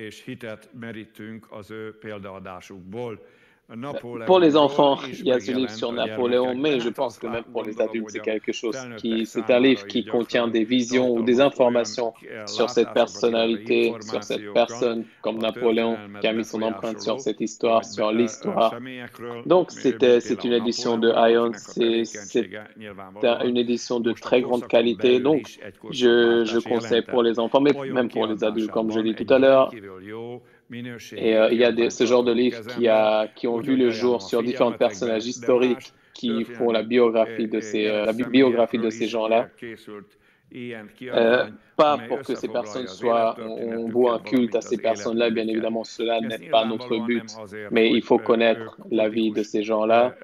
és hitet merítünk az ő példaadásukból. Pour les enfants, il y a ce livre sur Napoléon, mais je pense que même pour les adultes, c'est quelque chose c'est un livre qui contient des visions ou des informations sur cette personnalité, sur cette personne comme Napoléon, qui a mis son empreinte sur cette histoire, sur l'histoire. Donc, c'est une édition de Ion, c'est une édition de très grande qualité. Donc, je conseille pour les enfants, mais même pour les adultes, comme je dis tout à l'heure. Et il y a ce genre de livres qui ont vu le jour sur différents personnages historiques qui font la biographie de ces gens-là. Pas pour que ces personnes on voue un culte à ces personnes-là, bien évidemment, cela n'est pas notre but, mais il faut connaître la vie de ces gens-là,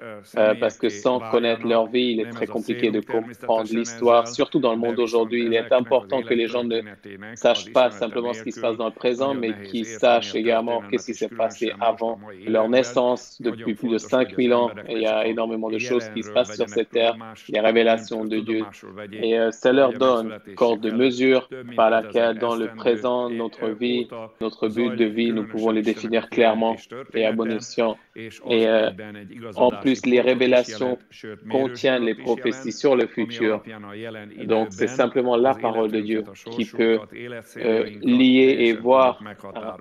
parce que sans connaître leur vie, il est très compliqué de comprendre l'histoire, surtout dans le monde d'aujourd'hui. Il est important que les gens ne sachent pas simplement ce qui se passe dans le présent, mais qu'ils sachent également qu'est-ce qui s'est passé avant leur naissance, depuis plus de 5000 ans. Et il y a énormément de choses qui se passent sur cette terre, les révélations de Dieu. Et ça leur donne corde de mesure par laquelle, dans le présent, notre vie, notre but de vie, nous pouvons les définir clairement et à bon escient. Et en plus, les révélations contiennent les prophéties sur le futur. Donc, c'est simplement la parole de Dieu qui peut lier et voir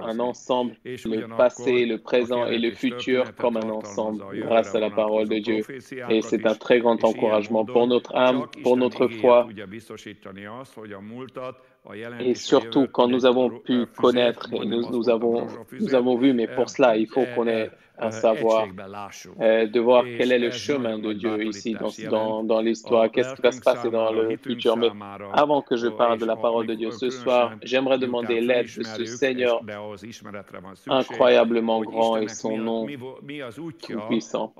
un ensemble, le passé, le présent et le futur comme un ensemble grâce à la parole de Dieu. Et c'est un très grand encouragement pour notre âme, pour notre foi. Et surtout, quand nous avons pu connaître et nous avons vu, mais pour cela, il faut qu'on ait un savoir, de voir quel est le chemin de Dieu ici dans l'histoire, qu'est-ce qui va se passer dans le futur. Mais avant que je parle de la parole de Dieu ce soir, j'aimerais demander l'aide de ce Seigneur incroyablement grand et son nom tout-puissant.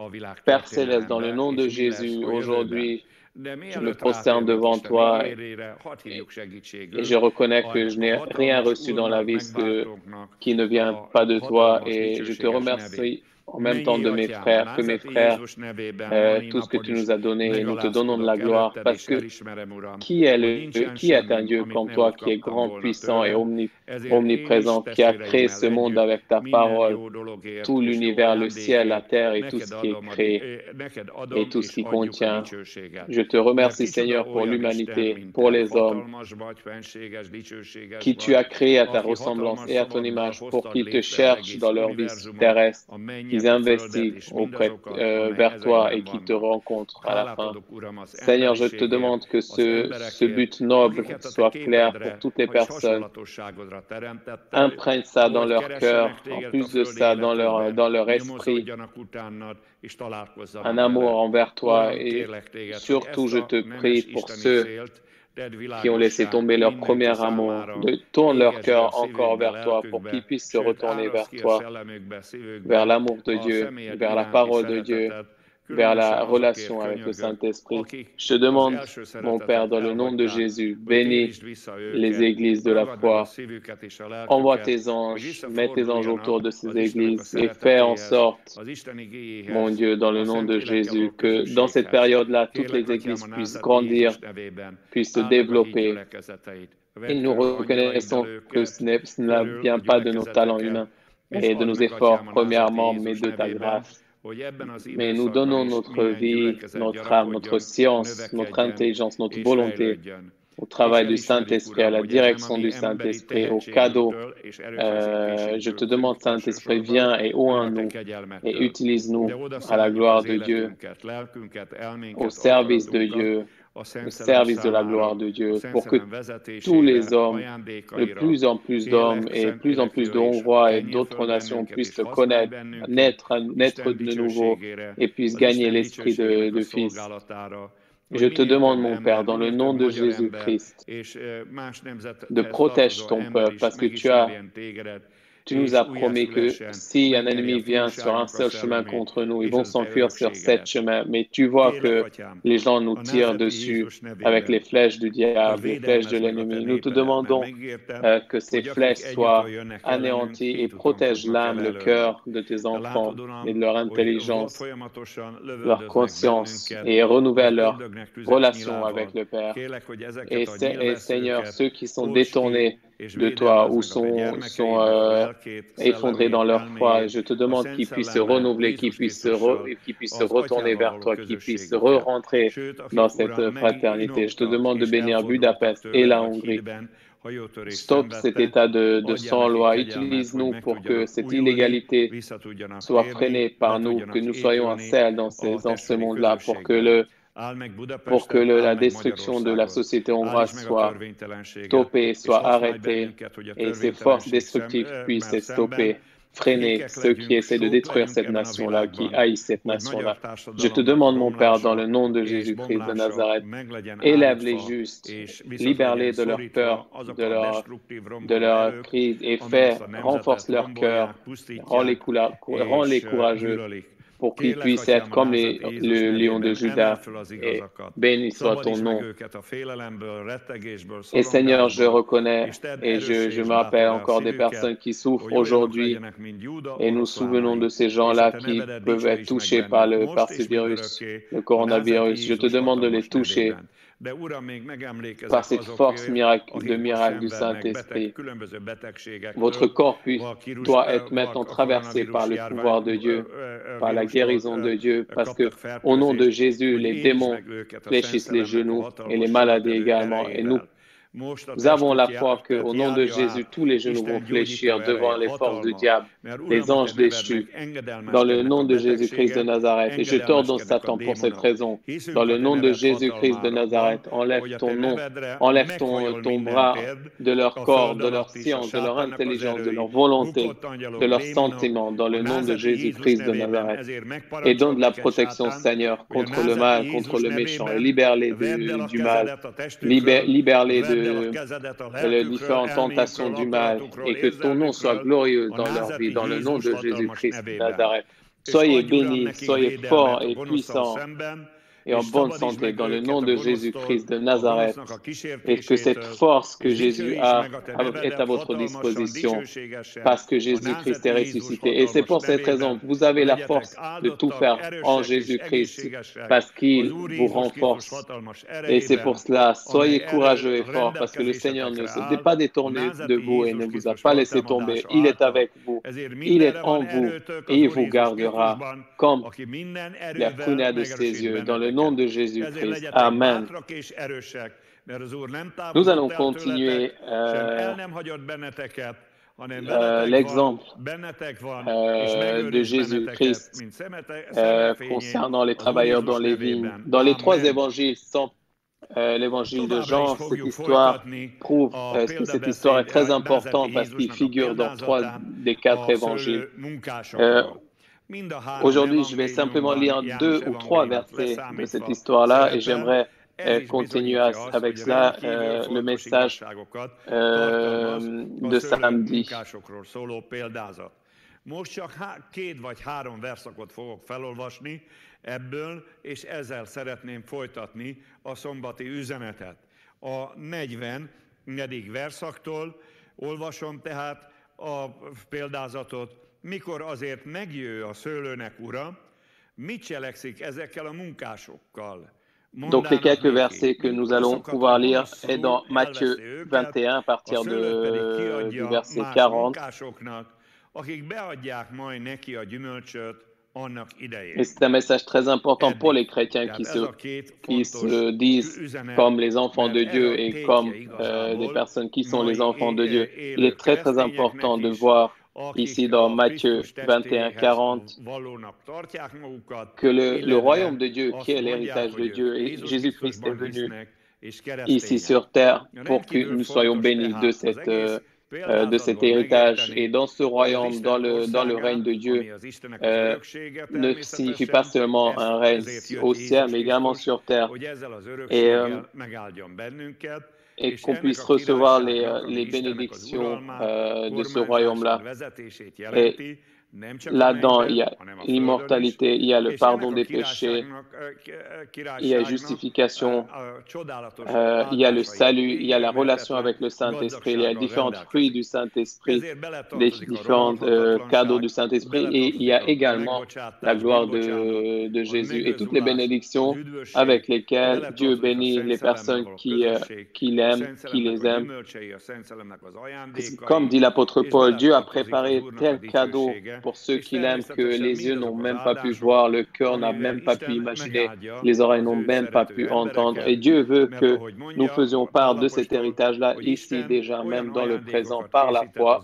Père Céleste, dans le nom de Jésus, aujourd'hui, je me prosterne devant toi et je reconnais que je n'ai rien reçu dans la vie qui ne vient pas de toi et je te remercie en même temps de mes frères, tout ce que tu nous as donné, nous te donnons de la gloire parce que qui est un Dieu comme toi qui est grand, puissant et omniprésent, qui a créé ce monde avec ta parole, tout l'univers, le ciel, la terre et tout ce qui est créé et tout ce qui contient. Je te remercie Seigneur pour l'humanité, pour les hommes qui tu as créé à ta ressemblance et à ton image pour qu'ils te cherchent dans leur vie terrestre, qu'ils investissent vers toi et qu'ils te rencontrent à la fin. Seigneur, je te demande que ce but noble soit clair pour toutes les personnes. Imprègne ça dans leur cœur, en plus de ça, dans leur esprit, un amour envers toi et surtout, je te prie pour ceux qui ont laissé tomber leur premier amour, tourne leur cœur encore vers toi pour qu'ils puissent se retourner vers toi, vers l'amour de Dieu, vers la parole de Dieu, vers la relation avec le Saint-Esprit. Je te demande, mon Père, dans le nom de Jésus, bénis les églises de la foi. Envoie tes anges, mets tes anges autour de ces églises et fais en sorte, mon Dieu, dans le nom de Jésus, que dans cette période-là, toutes les églises puissent grandir, puissent se développer. Et nous reconnaissons que ce ne vient pas de nos talents humains et de nos efforts, premièrement, mais de ta grâce. Mais nous donnons notre vie, notre âme, notre science, notre intelligence, notre volonté au travail du Saint-Esprit, à la direction du Saint-Esprit, au cadeau. Je te demande, Saint-Esprit, viens et oins-nous et utilise-nous à la gloire de Dieu, au service de Dieu, au service de la gloire de Dieu, pour que tous les hommes, de plus en plus d'hommes et plus en plus de Hongrois et d'autres nations puissent te connaître, naître de nouveau et puissent gagner l'esprit de fils. Je te demande, mon Père, dans le nom de Jésus-Christ, de protéger ton peuple parce que tu nous as promis que si un ennemi vient sur un seul chemin contre nous, ils vont s'enfuir sur 7 chemins. Mais tu vois que les gens nous tirent dessus avec les flèches du diable, les flèches de l'ennemi. Nous te demandons que ces flèches soient anéanties et protègent l'âme, le cœur de tes enfants et de leur intelligence, leur conscience et renouvelle leur relation avec le Père. Et Seigneur, ceux qui sont détournés de toi ou sont effondrés dans leur foi. Je te demande qu'ils puissent se renouveler, qu'ils puissent se retourner vers toi, qu'ils puissent re-rentrer dans cette fraternité. Je te demande de bénir Budapest et la Hongrie. Stop cet état de sans-loi. Utilise-nous pour que cette illégalité soit freinée par nous, que nous soyons un sel dans ce monde-là, pour que la destruction de la société hongroise soit stoppée, soit arrêtée, et ces forces destructives puissent être stoppées, freiner ceux qui essaient de détruire cette nation-là, qui haïssent cette nation-là. Je te demande, mon Père, dans le nom de Jésus-Christ de Nazareth, élève les justes, libère-les de leur peur, de leur crise, et renforce leur cœur, rends-les courageux, pour qu'ils puissent être comme le lion de Juda. Et béni soit ton nom. Et Seigneur, je reconnais et je me rappelle encore des personnes qui souffrent aujourd'hui, et nous souvenons de ces gens-là qui peuvent être touchés par ce virus, le coronavirus. Je te demande de les toucher par cette force de miracle du Saint-Esprit. Votre corps doit être maintenant traversé par le pouvoir de Dieu, par la guérison de Dieu, parce que au nom de Jésus, les démons fléchissent les genoux et les maladies également. Et nous avons la foi qu'au nom de Jésus, tous les genoux vont fléchir devant les forces du diable, les anges déchus, dans le nom de Jésus-Christ de Nazareth. Et je t'ordonne, Satan, pour cette raison. Dans le nom de Jésus-Christ de Nazareth, enlève ton nom, enlève ton bras de leur corps, de leur science, de leur intelligence, de leur volonté, de leurs sentiments, dans le nom de Jésus-Christ de Nazareth. Et donne la protection, Seigneur, contre le mal, contre le méchant, et libère-les du mal, libère-les de les différentes tentations du mal, et que ton nom soit glorieux dans leur vie, dans le nom de Jésus-Christ de Nazareth. Soyez bénis, soyez forts et puissants et en bonne santé dans le nom de Jésus-Christ de Nazareth, et que cette force que Jésus a est à votre disposition parce que Jésus-Christ est ressuscité. Et c'est pour cette raison que vous avez la force de tout faire en Jésus-Christ parce qu'il vous renforce. Et c'est pour cela, soyez courageux et forts parce que le Seigneur ne s'est pas détourné de vous et ne vous a pas laissé tomber. Il est avec vous, il est en vous et il vous gardera comme la prunelle de ses yeux. Dans le nom de Jésus-Christ. Amen. Nous allons continuer l'exemple de Jésus-Christ concernant les travailleurs dans les vignes. Dans les trois évangiles, l'évangile de Jean, cette histoire prouve que cette histoire est très importante parce qu'il figure dans 3 des 4 évangiles. Aujourd'hui, je vais simplement lire 2 ou 3 versets de cette histoire-là et j'aimerais continuer avec cela le message de samedi. Most csak 2 vagy 3 verszakot fogok felolvasni ebből, és ezzel szeretném folytatni a szombati üzenetet. A 40. verszaktól olvasom tehát a példázatot. Mikor azért megjő a szőlőnek ura, mit cselekszik ezekkel a munkásokkal? Donc les quelques versets que nous allons pouvoir lire est dans Matthieu 21 à partir du verset 40. Et c'est un message très important pour les chrétiens qui se disent comme les enfants de Dieu et comme des personnes qui sont les enfants de Dieu. Il est très très important de voir ici dans Matthieu 21, 40, que le royaume de Dieu, qui est l'héritage de Dieu, et Jésus-Christ est venu ici sur terre pour que nous soyons bénis de cet héritage. Et dans ce royaume, dans le règne de Dieu, ne signifie pas seulement un règne au ciel, mais également sur terre. Et qu'on puisse recevoir les bénédictions de ce royaume-là. Et Là-dedans, il y a l'immortalité, il y a le pardon des péchés, il y a justification, il y a le salut, il y a la relation avec le Saint-Esprit, il y a différents fruits du Saint-Esprit, les différents cadeaux du Saint-Esprit, et il y a également la gloire de Jésus et toutes les bénédictions avec lesquelles Dieu bénit les personnes qui l'aiment, qui les aiment. Comme dit l'apôtre Paul, Dieu a préparé tel cadeau pour ceux qui l'aiment que les yeux n'ont même pas pu voir, le cœur n'a même pas pu imaginer, les oreilles n'ont même pas pu entendre. Et Dieu veut que nous faisions part de cet héritage-là ici déjà, même dans le présent, par la foi,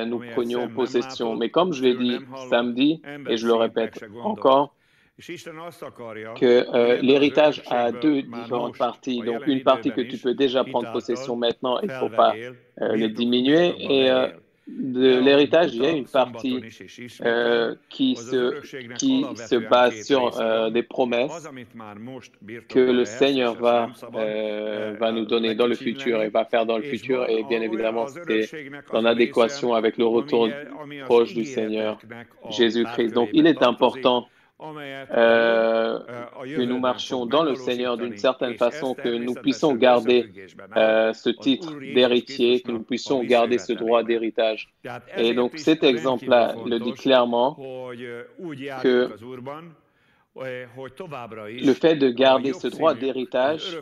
nous prenions possession. Mais comme je l'ai dit samedi, et je le répète encore, que l'héritage a deux différentes parties. Donc, une partie que tu peux déjà prendre possession maintenant, il ne faut pas le diminuer. Et de l'héritage, il y a une partie qui se base sur des promesses que le Seigneur va nous donner dans le futur et va faire dans le futur. Et bien évidemment, c'est en adéquation avec le retour proche du Seigneur Jésus-Christ. Donc, il est important que nous marchions dans le Seigneur d'une certaine façon, que nous puissions garder ce titre d'héritier, que nous puissions garder ce droit d'héritage. Et donc cet exemple-là le dit clairement que le fait de garder ce droit d'héritage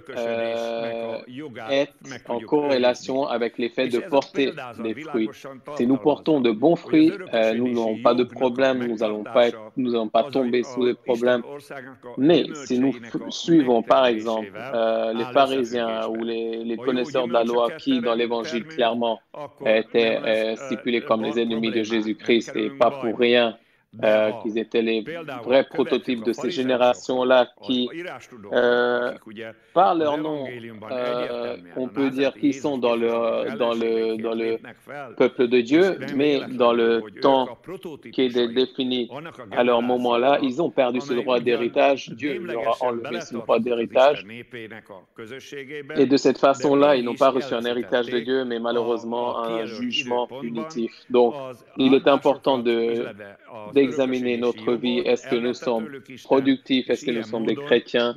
est en corrélation avec l'effet de porter des fruits. Si nous portons de bons fruits, nous n'aurons pas de problème, nous n'allons pas tomber sous des problèmes. Mais si nous suivons, par exemple, les pharisiens ou les connaisseurs de la loi qui, dans l'Évangile, clairement étaient stipulés comme les ennemis de Jésus-Christ et pas pour rien, qu'ils étaient les vrais prototypes de ces générations-là qui, par leur nom, on peut dire qu'ils sont dans le peuple de Dieu, mais dans le temps qui est défini à leur moment-là, ils ont perdu ce droit d'héritage. Dieu leur a enlevé ce droit d'héritage. Et de cette façon-là, ils n'ont pas reçu un héritage de Dieu, mais malheureusement un jugement punitif. Donc, il est important d'examiner notre vie. Est-ce que nous sommes productifs? Est-ce que nous sommes des chrétiens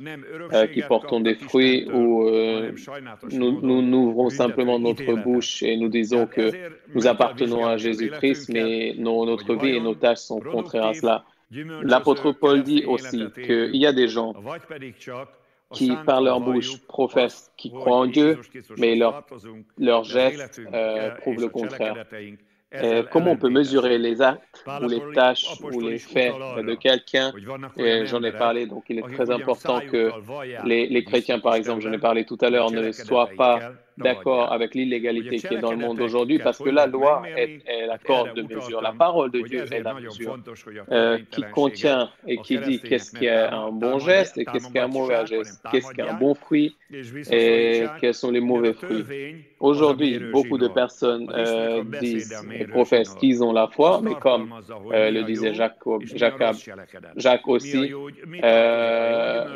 qui portons des fruits ou nous ouvrons simplement notre bouche et nous disons que nous appartenons à Jésus-Christ, mais notre vie et nos tâches sont contraires à cela. L'apôtre Paul dit aussi qu'il y a des gens qui, par leur bouche, professent qu'ils croient en Dieu, mais leurs gestes prouvent le contraire. Comment on peut mesurer les actes ou les tâches ou les faits de quelqu'un? J'en ai parlé, donc il est très important que les chrétiens, par exemple, j'en ai parlé tout à l'heure, ne soient pas d'accord avec l'illégalité qui est dans le monde aujourd'hui, parce que la loi est la corde de mesure. La parole de Dieu est la mesure qui contient et qui dit qu'est-ce qui est un bon geste et qu'est-ce qui est un mauvais geste, qu'est-ce qui est un bon fruit et quels sont les mauvais fruits. Aujourd'hui, beaucoup de personnes disent et professent qu'ils ont la foi, mais comme le disait Jacques aussi,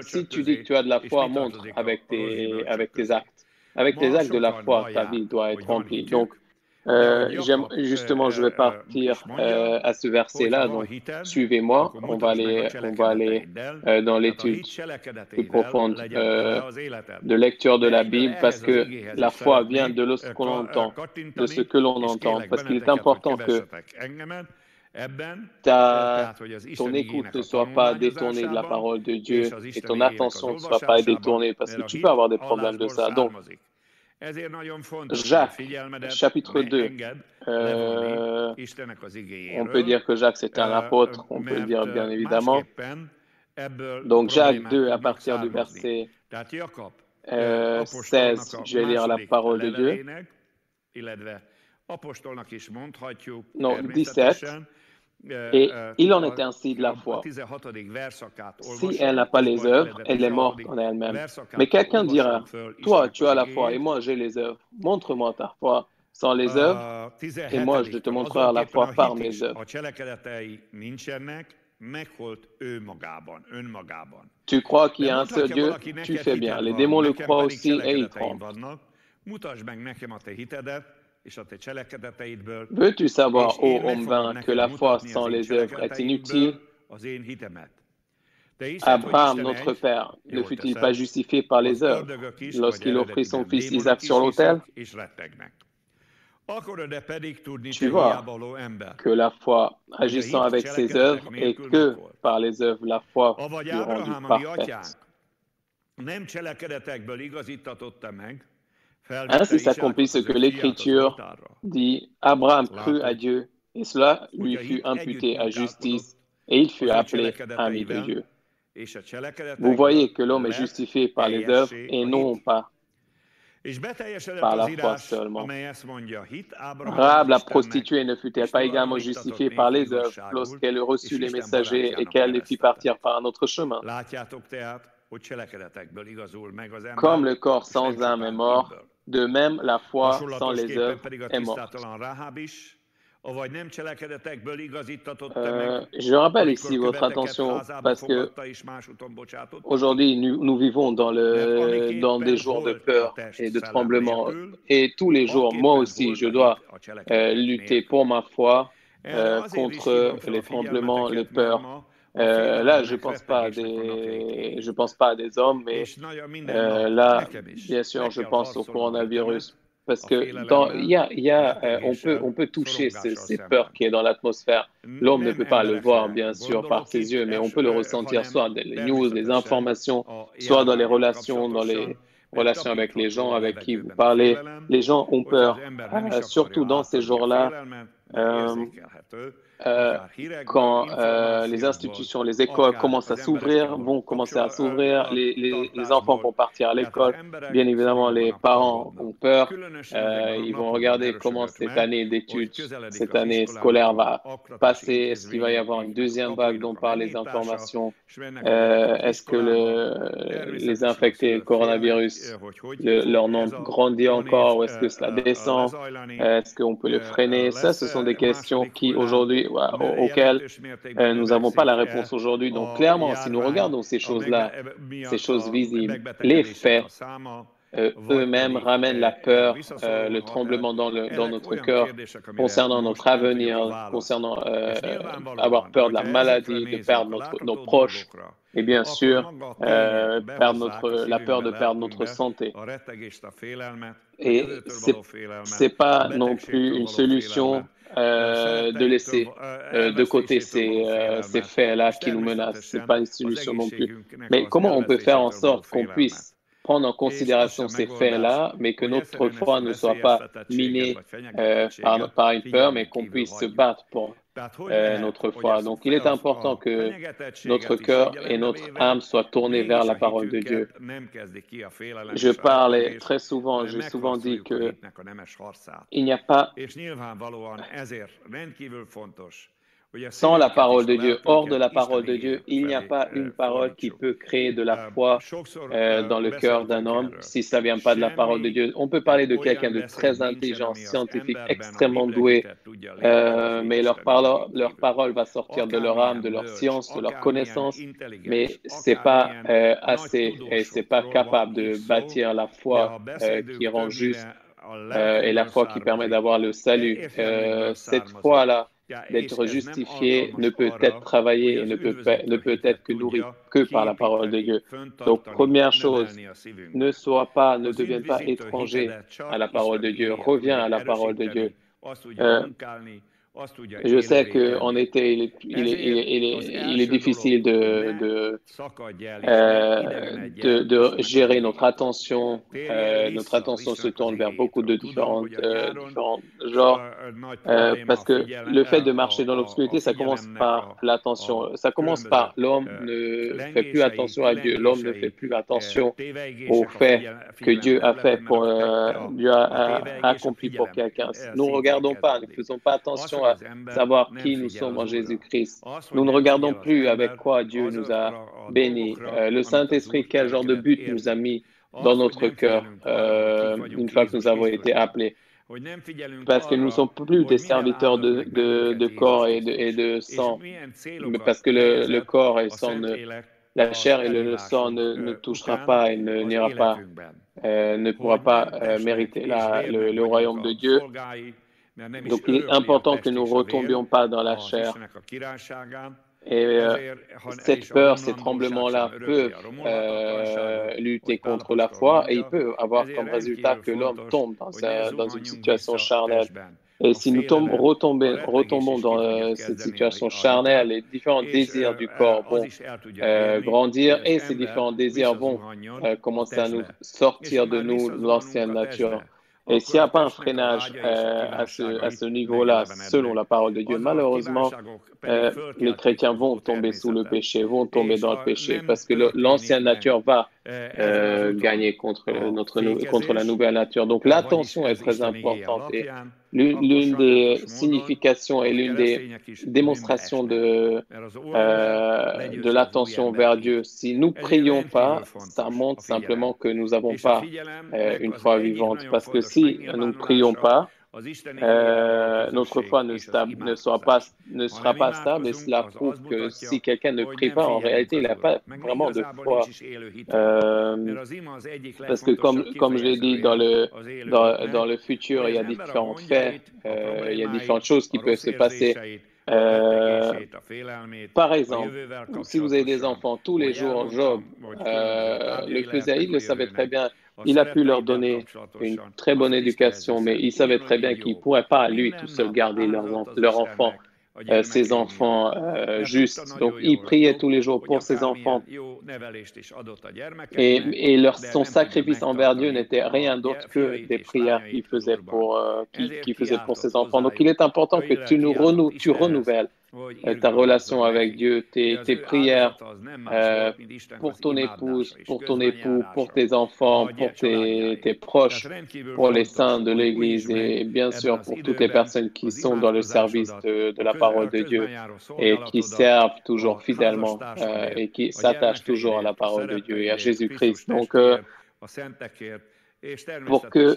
si tu dis que tu as de la foi, montre avec tes actes. Avec tes actes de la foi, ta vie doit être remplie. Donc, justement, je vais partir à ce verset-là. Donc, suivez-moi. On va aller dans l'étude plus profonde de lecture de la Bible, parce que la foi vient de ce qu'on entend, de ce que l'on entend. Parce qu'il est important que ton écoute ne soit pas détournée de la parole de Dieu et ton attention ne soit pas détournée, parce que tu peux avoir des problèmes de ça. Donc, Jacques, chapitre 2, on peut dire que Jacques c'est un apôtre, on peut le dire bien évidemment. Donc Jacques 2, à partir du verset 16, je vais lire la parole de Dieu. Non, 17. Et il en est ainsi de la foi. Si elle n'a pas les œuvres, elle est morte en elle-même. Mais quelqu'un dira, toi, tu as la foi et moi, j'ai les œuvres. Montre-moi ta foi sans les œuvres et moi, je te montrerai la foi par mes œuvres. Tu crois qu'il y a un seul Dieu? Tu fais bien. Les démons le croient aussi et ils tremblent. Veux-tu savoir, ô homme vain, que la foi sans les œuvres est inutile? Abraham, notre père, ne fut-il pas justifié par les œuvres lorsqu'il offrit son fils Isaac sur l'autel? Tu vois que la foi agissant avec ses œuvres et que par les œuvres la foi fut rendue parfaite. Ainsi s'accomplit ce que l'Écriture dit, Abraham crut à Dieu et cela lui fut imputé à justice et il fut appelé ami de Dieu. Vous voyez que l'homme est justifié par les œuvres et non pas par la foi seulement. Rahab la prostituée ne fut-elle pas également justifiée par les œuvres lorsqu'elle reçut les messagers et qu'elle les fit partir par un autre chemin? Comme le corps sans âme est mort, de même la foi sans les œuvres est morte. Je rappelle ici votre attention parce que aujourd'hui nous vivons dans des jours de peur et de tremblement et tous les jours, moi aussi, je dois lutter pour ma foi contre les tremblements, les peurs. Là, je pense pas à des hommes, mais là, bien sûr, je pense au coronavirus. Parce que on peut toucher ces peurs qui est dans l'atmosphère. L'homme ne peut pas le voir, bien sûr, par ses yeux, mais on peut le ressentir soit dans les news, les informations, soit dans les relations avec les gens avec qui vous parlez. Les gens ont peur, surtout dans ces jours-là. Quand les institutions, les écoles commencent à s'ouvrir, vont commencer à s'ouvrir, les enfants vont partir à l'école. Bien évidemment, les parents ont peur. Ils vont regarder comment cette année d'études, cette année scolaire va passer. Est-ce qu'il va y avoir une deuxième vague dont parlent les informations? Est-ce que les infectés coronavirus, leur nombre grandit encore ou est-ce que cela descend? Est-ce qu'on peut le freiner? Ça, ce sont des questions qui aujourd'hui auxquelles nous n'avons pas la réponse aujourd'hui. Donc clairement, si nous regardons ces choses-là, ces choses visibles, les faits eux-mêmes ramènent la peur, le tremblement dans notre cœur concernant notre avenir, concernant avoir peur de la maladie, de perdre nos proches et bien sûr la peur de perdre notre santé. Et c'est pas non plus une solution de laisser de côté ces faits-là qui nous menacent. C'est pas une solution non plus. Mais comment on peut faire en sorte qu'on puisse prendre en considération ces faits-là, mais que notre foi ne soit pas minée par une peur, mais qu'on puisse se battre pour notre foi. Donc, il est important que notre cœur et notre âme soient tournés vers la parole de Dieu. Je parlais très souvent, j'ai souvent dit que il n'y a pas sans la parole de Dieu, hors de la parole de Dieu, il n'y a pas une parole qui peut créer de la foi dans le cœur d'un homme si ça ne vient pas de la parole de Dieu. On peut parler de quelqu'un de très intelligent, scientifique, extrêmement doué, mais leur parole va sortir de leur âme, de leur science, de leur connaissance, mais c'est pas assez et c'est pas capable de bâtir la foi qui rend juste et la foi qui permet d'avoir le salut. Cette foi-là, d'être justifié ne peut être travaillé et ne peut être que nourri que par la parole de Dieu. Donc, première chose, ne deviens pas étranger à la parole de Dieu. Reviens à la parole de Dieu. Je sais qu'en été, il est difficile de gérer notre attention. Notre attention se tourne vers beaucoup de différents genres. Parce que le fait de marcher dans l'obscurité, ça commence par l'attention. Ça commence par l'homme ne fait plus attention à Dieu. L'homme ne fait plus attention aux faits que Dieu a fait Dieu a accompli pour quelqu'un. Nous ne regardons pas, ne faisons pas attention à savoir qui nous sommes en Jésus-Christ. Nous ne regardons plus avec quoi Dieu nous a bénis. Le Saint-Esprit, quel genre de but nous a mis dans notre cœur une fois que nous avons été appelés. Parce que nous ne sommes plus des serviteurs de corps et de sang. Mais parce que le corps et le sang, la chair et le sang ne touchera pas et n'ira pas ne pourra pas mériter le royaume de Dieu. Donc, il est important que nous ne retombions pas dans la chair. Et cette peur, ces tremblements-là peuvent lutter contre la foi et ils peuvent avoir comme résultat que l'homme tombe dans une situation charnelle. Et si nous retombons dans cette situation charnelle, les différents désirs du corps vont grandir et ces différents désirs vont commencer à nous sortir de nous l'ancienne nature. Et s'il n'y a pas un freinage à ce niveau-là, selon la parole de Dieu, malheureusement, les chrétiens vont tomber sous le péché, vont tomber dans le péché, parce que l'ancienne nature va gagner contre la nouvelle nature. Donc l'attention est très importante. Et l'une des significations et l'une des démonstrations de l'attention vers Dieu, si nous ne prions pas, ça montre simplement que nous n'avons pas une foi vivante. Parce que si nous ne prions pas, notre foi ne sera pas stable et cela prouve que si quelqu'un ne prie pas, en réalité, il n'a pas vraiment de foi. Parce que comme je l'ai dit, dans le futur, il y a différents faits, il y a différentes choses qui peuvent se passer. Par exemple, si vous avez des enfants, tous les jours, Job le faisait, il le savait très bien. Il a pu leur donner une très bonne éducation, mais il savait très bien qu'il ne pourrait pas, lui, tout seul, garder ses enfants justes. Donc, il priait tous les jours pour ses enfants. Et son sacrifice envers Dieu n'était rien d'autre que des prières qu'il faisait pour ses enfants. Donc, il est important que tu renouvelles ta relation avec Dieu, tes prières pour ton épouse, pour ton époux, pour tes enfants, pour tes proches, pour les saints de l'Église et bien sûr pour toutes les personnes qui sont dans le service de la parole de Dieu et qui servent toujours fidèlement et qui s'attachent toujours à la parole de Dieu et à Jésus-Christ. Donc, pour que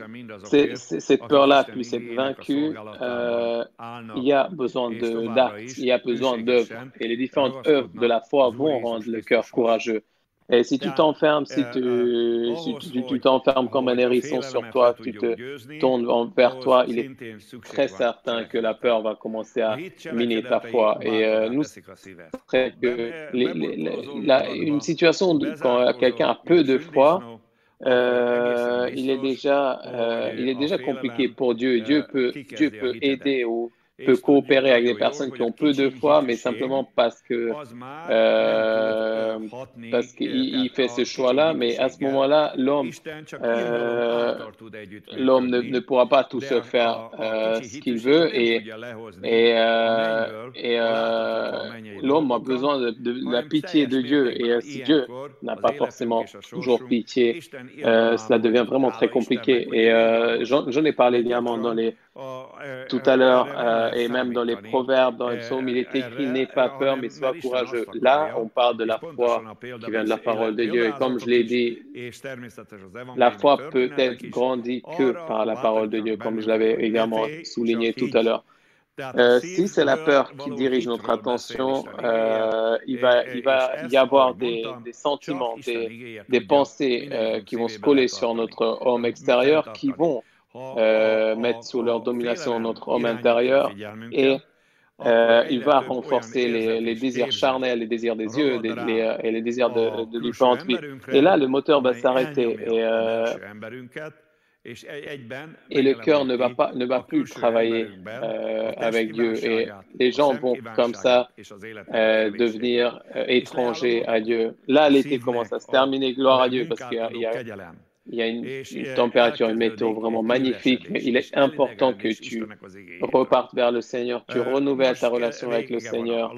cette peur-là puisse être vaincue, il y a besoin d'actes, il y a besoin d'œuvres. Et les différentes œuvres de la foi vont rendre le cœur courageux. Et si tu t'enfermes, si tu t'enfermes comme un hérisson sur toi, tu te tournes vers toi, il est très certain que la peur va commencer à miner ta foi. Et nous, c'est une situation où quand quelqu'un a peu de foi, il est déjà compliqué pour Dieu. Dieu peut aider ou peut coopérer avec des personnes qui ont peu de foi, mais simplement parce qu'il fait ce choix-là. Mais à ce moment-là, l'homme ne pourra pas tout seul faire ce qu'il veut et l'homme a besoin de la pitié de Dieu. Et si Dieu n'a pas forcément toujours pitié, cela devient vraiment très compliqué. Et j'en ai parlé également tout à l'heure et même dans les proverbes, dans les psaumes, il est écrit « N'aie pas peur, mais sois courageux ». Là, on parle de la foi qui vient de la parole de Dieu. Et comme je l'ai dit, la foi peut être grandie que par la parole de Dieu, comme je l'avais également souligné tout à l'heure. Si c'est la peur qui dirige notre attention, il va y avoir des sentiments, des pensées qui vont se coller sur notre homme extérieur, qui vont mettre sous leur domination notre homme intérieur et il va renforcer les désirs charnels, les désirs des yeux et les désirs de différentes vies. Et là, le moteur va s'arrêter et le cœur ne va plus travailler avec Dieu. Et les gens vont comme ça devenir étrangers à Dieu. Là, l'été commence à se terminer, gloire à Dieu, parce qu'il y a une température, une météo vraiment magnifique, mais il est important que tu repartes vers le Seigneur, tu renouvelles ta relation avec le Seigneur.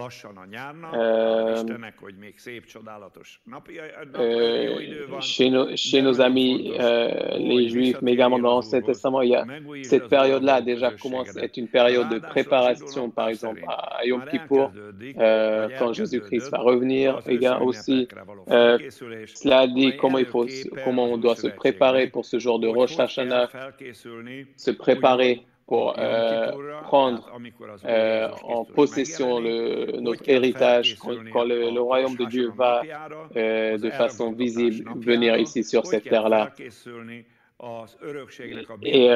Chez nos amis, les Juifs, mais également dans l'Ancien Testament, il y a cette période-là déjà commence à être une période de préparation, par exemple, à Yom Kippour, quand Jésus-Christ va revenir, également aussi, cela dit comment on doit se préparer pour ce jour de Rosh Hashanah, se préparer pour prendre en possession notre héritage quand le royaume de Dieu va de façon visible venir ici sur cette terre-là. Et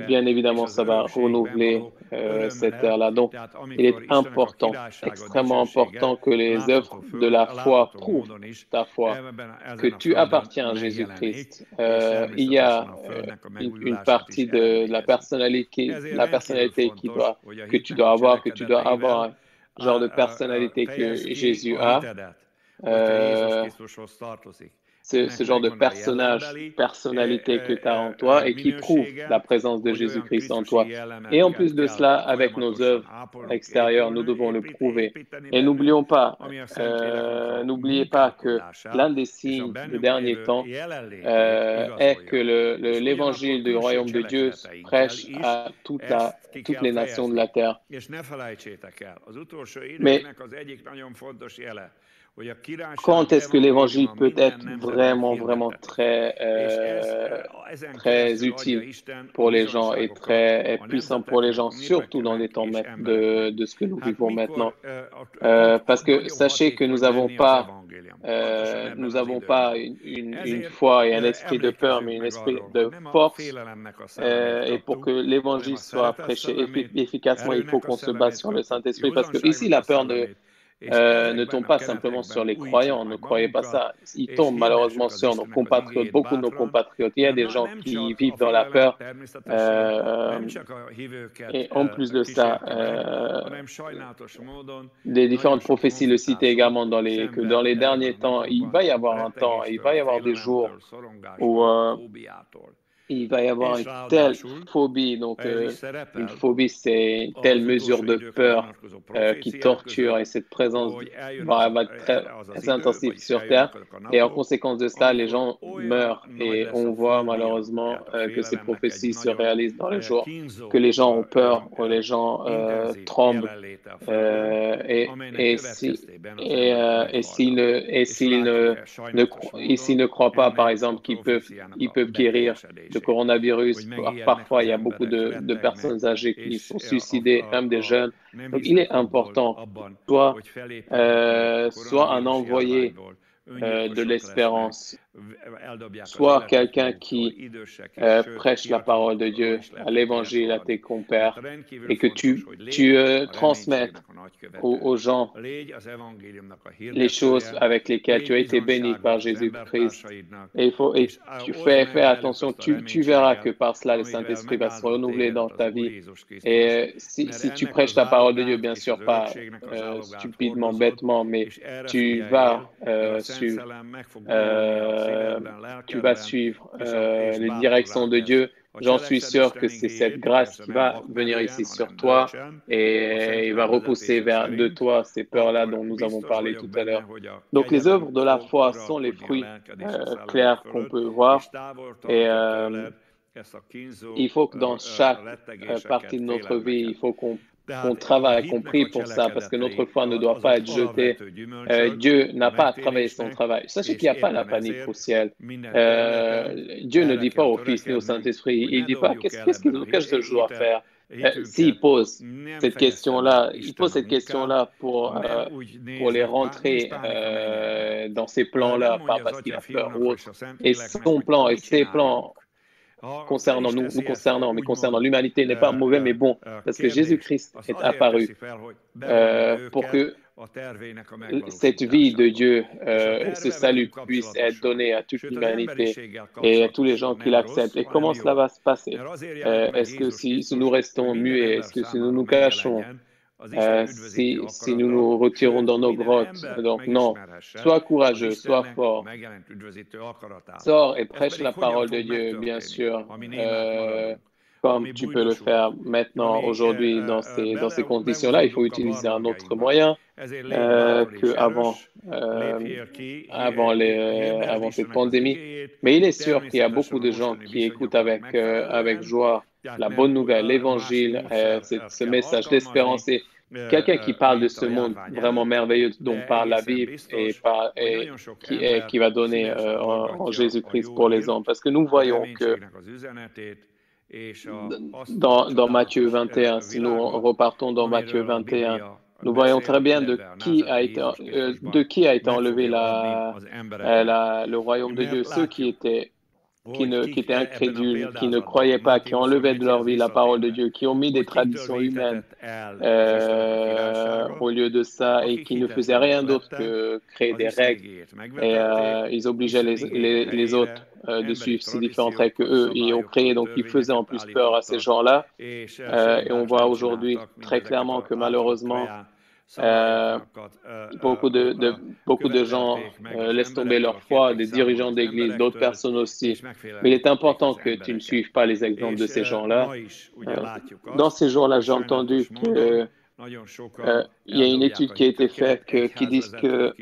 bien évidemment, ça va renouveler cette terre-là. Donc, il est important, extrêmement important que les œuvres de la foi prouvent ta foi, que tu appartiens à Jésus-Christ. Il y a une partie de la personnalité que tu dois avoir, un genre de personnalité que Jésus a. Ce genre de personnalité que tu as en toi et qui prouve la présence de Jésus-Christ en toi. Et en plus de cela, avec nos œuvres extérieures, nous devons le prouver. Et n'oubliez pas que l'un des signes des derniers temps est que l'évangile du royaume de Dieu prêche à toutes les nations de la terre. Mais quand est-ce que l'évangile peut être vraiment très utile pour les gens et très puissant pour les gens, surtout dans les temps de ce que nous vivons maintenant? Parce que sachez que nous n'avons pas une foi et un esprit de peur, mais un esprit de force. Et pour que l'évangile soit prêché efficacement, il faut qu'on se base sur le Saint-Esprit, parce que ici, la peur ne tombe pas simplement sur les croyants, ne croyez pas ça. Il tombe malheureusement sur nos compatriotes, beaucoup de nos compatriotes. Il y a des gens qui vivent dans la peur. Et en plus de ça, des différentes prophéties le citent également que dans les derniers temps, il va y avoir des jours où il va y avoir une telle phobie. Donc, une phobie, c'est une telle mesure de peur qui torture, et cette présence va être très intensive sur Terre. Et en conséquence de ça, les gens meurent. Et on voit malheureusement que ces prophéties se réalisent dans les jours, que les gens ont peur, que les gens tremblent. Et s'ils ne croient pas, par exemple, qu'ils peuvent guérir le coronavirus, parfois il y a beaucoup de personnes âgées qui sont suicidées, même des jeunes. Donc il est important, soit un envoyé de l'espérance, soit quelqu'un qui prêche la parole de Dieu, à l'évangile, à tes compères, et que tu transmettes aux gens les choses avec lesquelles tu as été béni par Jésus-Christ. Et tu fais attention, tu verras que par cela, le Saint-Esprit va se renouveler dans ta vie. Et si tu prêches la parole de Dieu, bien sûr, pas stupidement, bêtement, mais tu vas suivre les directions de Dieu. J'en suis sûr que c'est cette grâce qui va venir ici sur toi et il va repousser de toi ces peurs-là dont nous avons parlé tout à l'heure. Donc, les œuvres de la foi sont les fruits clairs qu'on peut voir. Et il faut que dans chaque partie de notre vie, il faut qu'on travaille, qu'on prie pour ça, parce que notre foi ne doit pas être jetée. Dieu n'a pas à travailler son travail. Sachez qu'il n'y a pas la panique au ciel. Dieu ne dit pas au Fils ni au Saint-Esprit, il ne dit pas qu'est-ce que je dois faire. S'il pose cette question-là, pour les rentrer dans ces plans-là, pas parce qu'il a peur ou autre. Et son plan et ses plans concernant mais concernant l'humanité n'est pas mauvais, mais bon, parce que Jésus-Christ est apparu pour que cette vie de Dieu et ce salut puisse être donné à toute l'humanité et à tous les gens qui l'acceptent. Et comment cela va se passer? Est-ce que si nous restons muets, est-ce que si nous nous cachons, si nous nous retirons dans nos grottes? Donc non, sois courageux, sois fort. Sors et prêche la parole de Dieu, bien sûr, comme tu peux le faire maintenant, aujourd'hui, dans ces conditions-là. Il faut utiliser un autre moyen qu'avant avant cette pandémie. Mais il est sûr qu'il y a beaucoup de gens qui écoutent avec joie la bonne nouvelle, l'évangile, ce message d'espérance. Et quelqu'un qui parle de ce monde vraiment merveilleux dont parle la Bible et qui va donner en Jésus-Christ pour les hommes. Parce que nous voyons que dans Matthieu 21. Si nous repartons dans Matthieu 21, nous voyons très bien de qui a été enlevé le royaume de Dieu, ceux qui étaient incrédules, qui ne croyaient pas, qui ont enlevé de leur vie la parole de Dieu, qui ont mis des traditions humaines au lieu de ça et qui ne faisaient rien d'autre que créer des règles. Et ils obligeaient les autres de suivre ces différentes règles qu'eux y ont créées. Donc, ils faisaient en plus peur à ces gens-là. Et on voit aujourd'hui très clairement que malheureusement, beaucoup de gens laissent tomber leur foi, des dirigeants d'église, d'autres personnes aussi. Mais il est important que tu ne suives pas les exemples de ces gens-là. Dans ces jours-là, j'ai entendu qu'il y a une étude qui a été faite qui dit que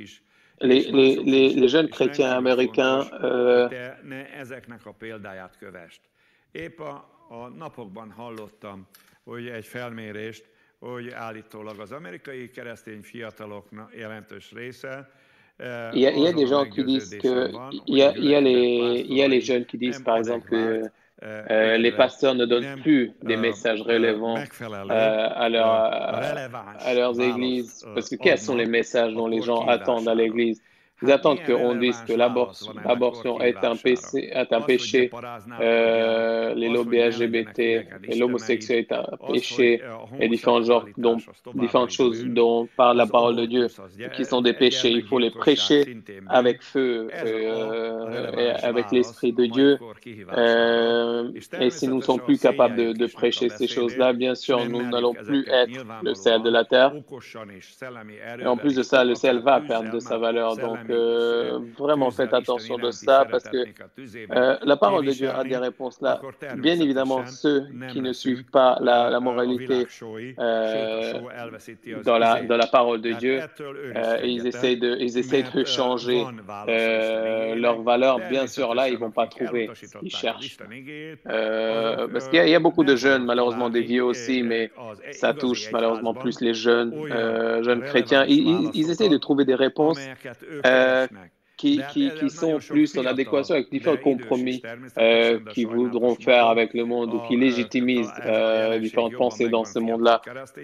les jeunes chrétiens américains hogy állítólag az amerikai keresztény fiataloknak jelentős része. Il y a des gens qui disent que il y a les jeunes qui disent par exemple que les pasteurs ne donnent plus des messages relevants à leurs églises, parce que quels sont les messages dont les gens attendent à l'église? Ils attendent qu'on dise que l'abortion est un péché, les lobbies LGBT, et l'homosexualité est un péché, et différentes choses dont parle la parole de Dieu, qui sont des péchés. Il faut les prêcher avec feu et avec l'Esprit de Dieu. Et si nous ne sommes plus capables de prêcher ces choses-là, bien sûr, nous n'allons plus être le sel de la terre. Et en plus de ça, le sel va perdre de sa valeur. Donc, vraiment faites attention de ça parce que la parole de Dieu a des réponses là. Bien évidemment, ceux qui ne suivent pas la moralité dans la parole de Dieu, ils essayent de changer leurs valeurs. Bien sûr, là, ils vont pas trouver ce qu'ils cherchent. Parce qu'il y a beaucoup de jeunes, malheureusement des vieux aussi, mais ça touche malheureusement plus les jeunes chrétiens. Ils essayent de trouver des réponses qui sont plus en adéquation avec différents compromis qu'ils voudront faire avec le monde ou qui légitimisent différentes pensées dans ce monde-là.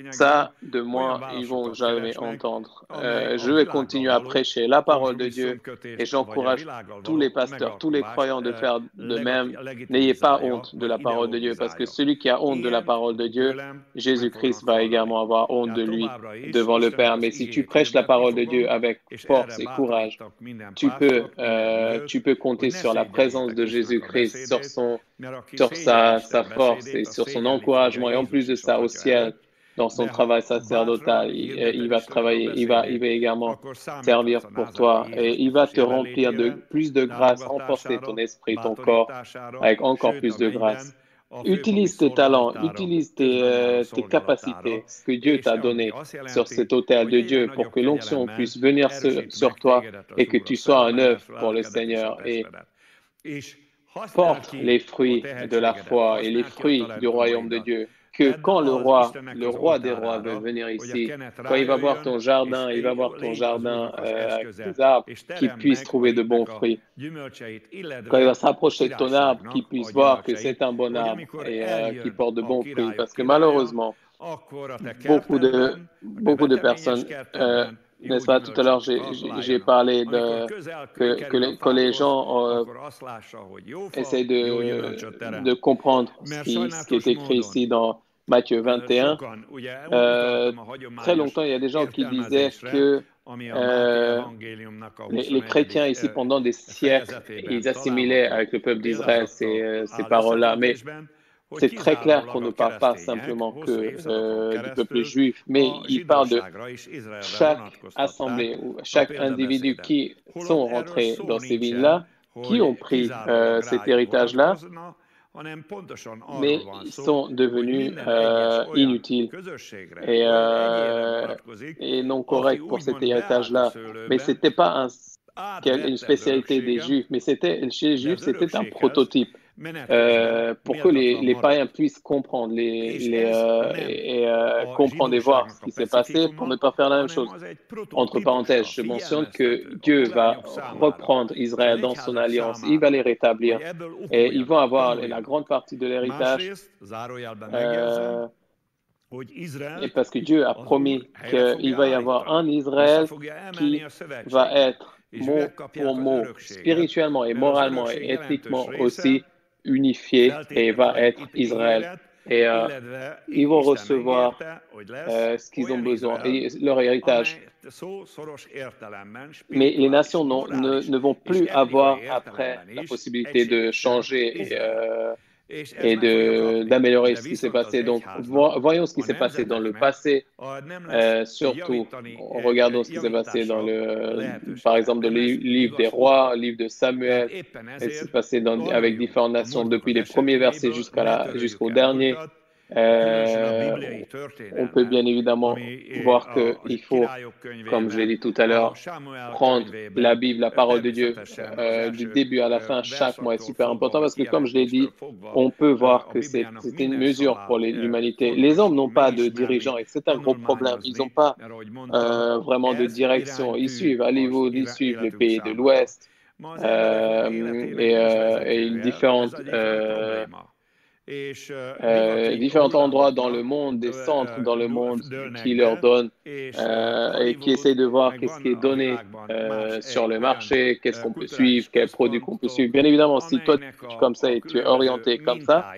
Ça, de moi, ils vont jamais entendre. Je vais continuer à prêcher la parole de Dieu et j'encourage tous les pasteurs, tous les croyants de faire de même. N'ayez pas honte de la parole de Dieu parce que celui qui a honte de la parole de Dieu, Jésus-Christ va également avoir honte de lui devant le Père. Mais si tu prêches la parole de Dieu avec force et courage, tu peux compter sur la présence de Jésus-Christ, sur sa force et sur son encouragement. Et en plus de ça, au ciel, dans son travail sacerdotal, il va travailler, il va également servir pour toi. Et il va te remplir de plus de grâce, renforcer ton esprit, ton corps, avec encore plus de grâce. Utilise tes talents, utilise tes capacités, ce que Dieu t'a donné sur cet autel de Dieu pour que l'onction puisse venir sur toi et que tu sois un œuvre pour le Seigneur et porte les fruits de la foi et les fruits du royaume de Dieu. Que quand le roi des rois veut venir ici, quand il va voir ton jardin, avec des arbres, qu'il puisse trouver de bons fruits. Quand il va s'approcher de ton arbre, qu'il puisse voir que c'est un bon arbre et qui porte de bons fruits. Parce que malheureusement, beaucoup de personnes, n'est-ce pas, tout à l'heure, j'ai parlé que les gens essayent de comprendre ce qui est écrit ici dans Matthieu 21. Très longtemps, il y a des gens qui disaient que les chrétiens ici, pendant des siècles, ils assimilaient avec le peuple d'Israël ces paroles-là. Mais c'est très clair qu'on ne parle pas simplement que du peuple juif, mais il parle de chaque assemblée ou chaque individu qui sont rentrés dans ces villes-là, qui ont pris cet héritage-là, mais ils sont devenus inutiles et non corrects pour cet héritage-là. Mais c'était pas une spécialité des Juifs, mais chez les Juifs, c'était un prototype. pour que les païens puissent comprendre comprendre et voir ce qui s'est passé pour ne pas faire la même chose. Entre parenthèses, je mentionne que Dieu va reprendre Israël dans son alliance, il va les rétablir et ils vont avoir la grande partie de l'héritage. Et parce que Dieu a promis qu'il va y avoir un Israël qui va être mot pour mot, spirituellement et moralement et ethniquement aussi unifié et va être Israël. Et ils vont recevoir ce qu'ils ont besoin et leur héritage. Mais les nations ne vont plus avoir après la possibilité de changer et d'améliorer ce qui s'est passé. Donc, voyons ce qui s'est passé dans le passé, surtout, regardons ce qui s'est passé par exemple, dans le livre des rois, le livre de Samuel, ce qui s'est passé avec différentes nations depuis les premiers versets jusqu'au dernier. On peut bien évidemment voir qu'il faut, comme je l'ai dit tout à l'heure, prendre la Bible, la parole de Dieu, du début à la fin, chaque mois est super important parce que, comme je l'ai dit, on peut voir que c'est une mesure pour l'humanité. Les hommes n'ont pas de dirigeants et c'est un gros problème. Ils n'ont pas vraiment de direction. Ils suivent Hollywood, ils suivent les pays de l'Ouest et différents endroits dans le monde, des centres dans le monde qui leur donnent et qui essayent de voir qu'est-ce qui est donné sur le marché, qu'est-ce qu'on peut suivre, quels produits qu'on peut suivre. Bien évidemment, si toi, tu es comme ça et tu es orienté comme ça,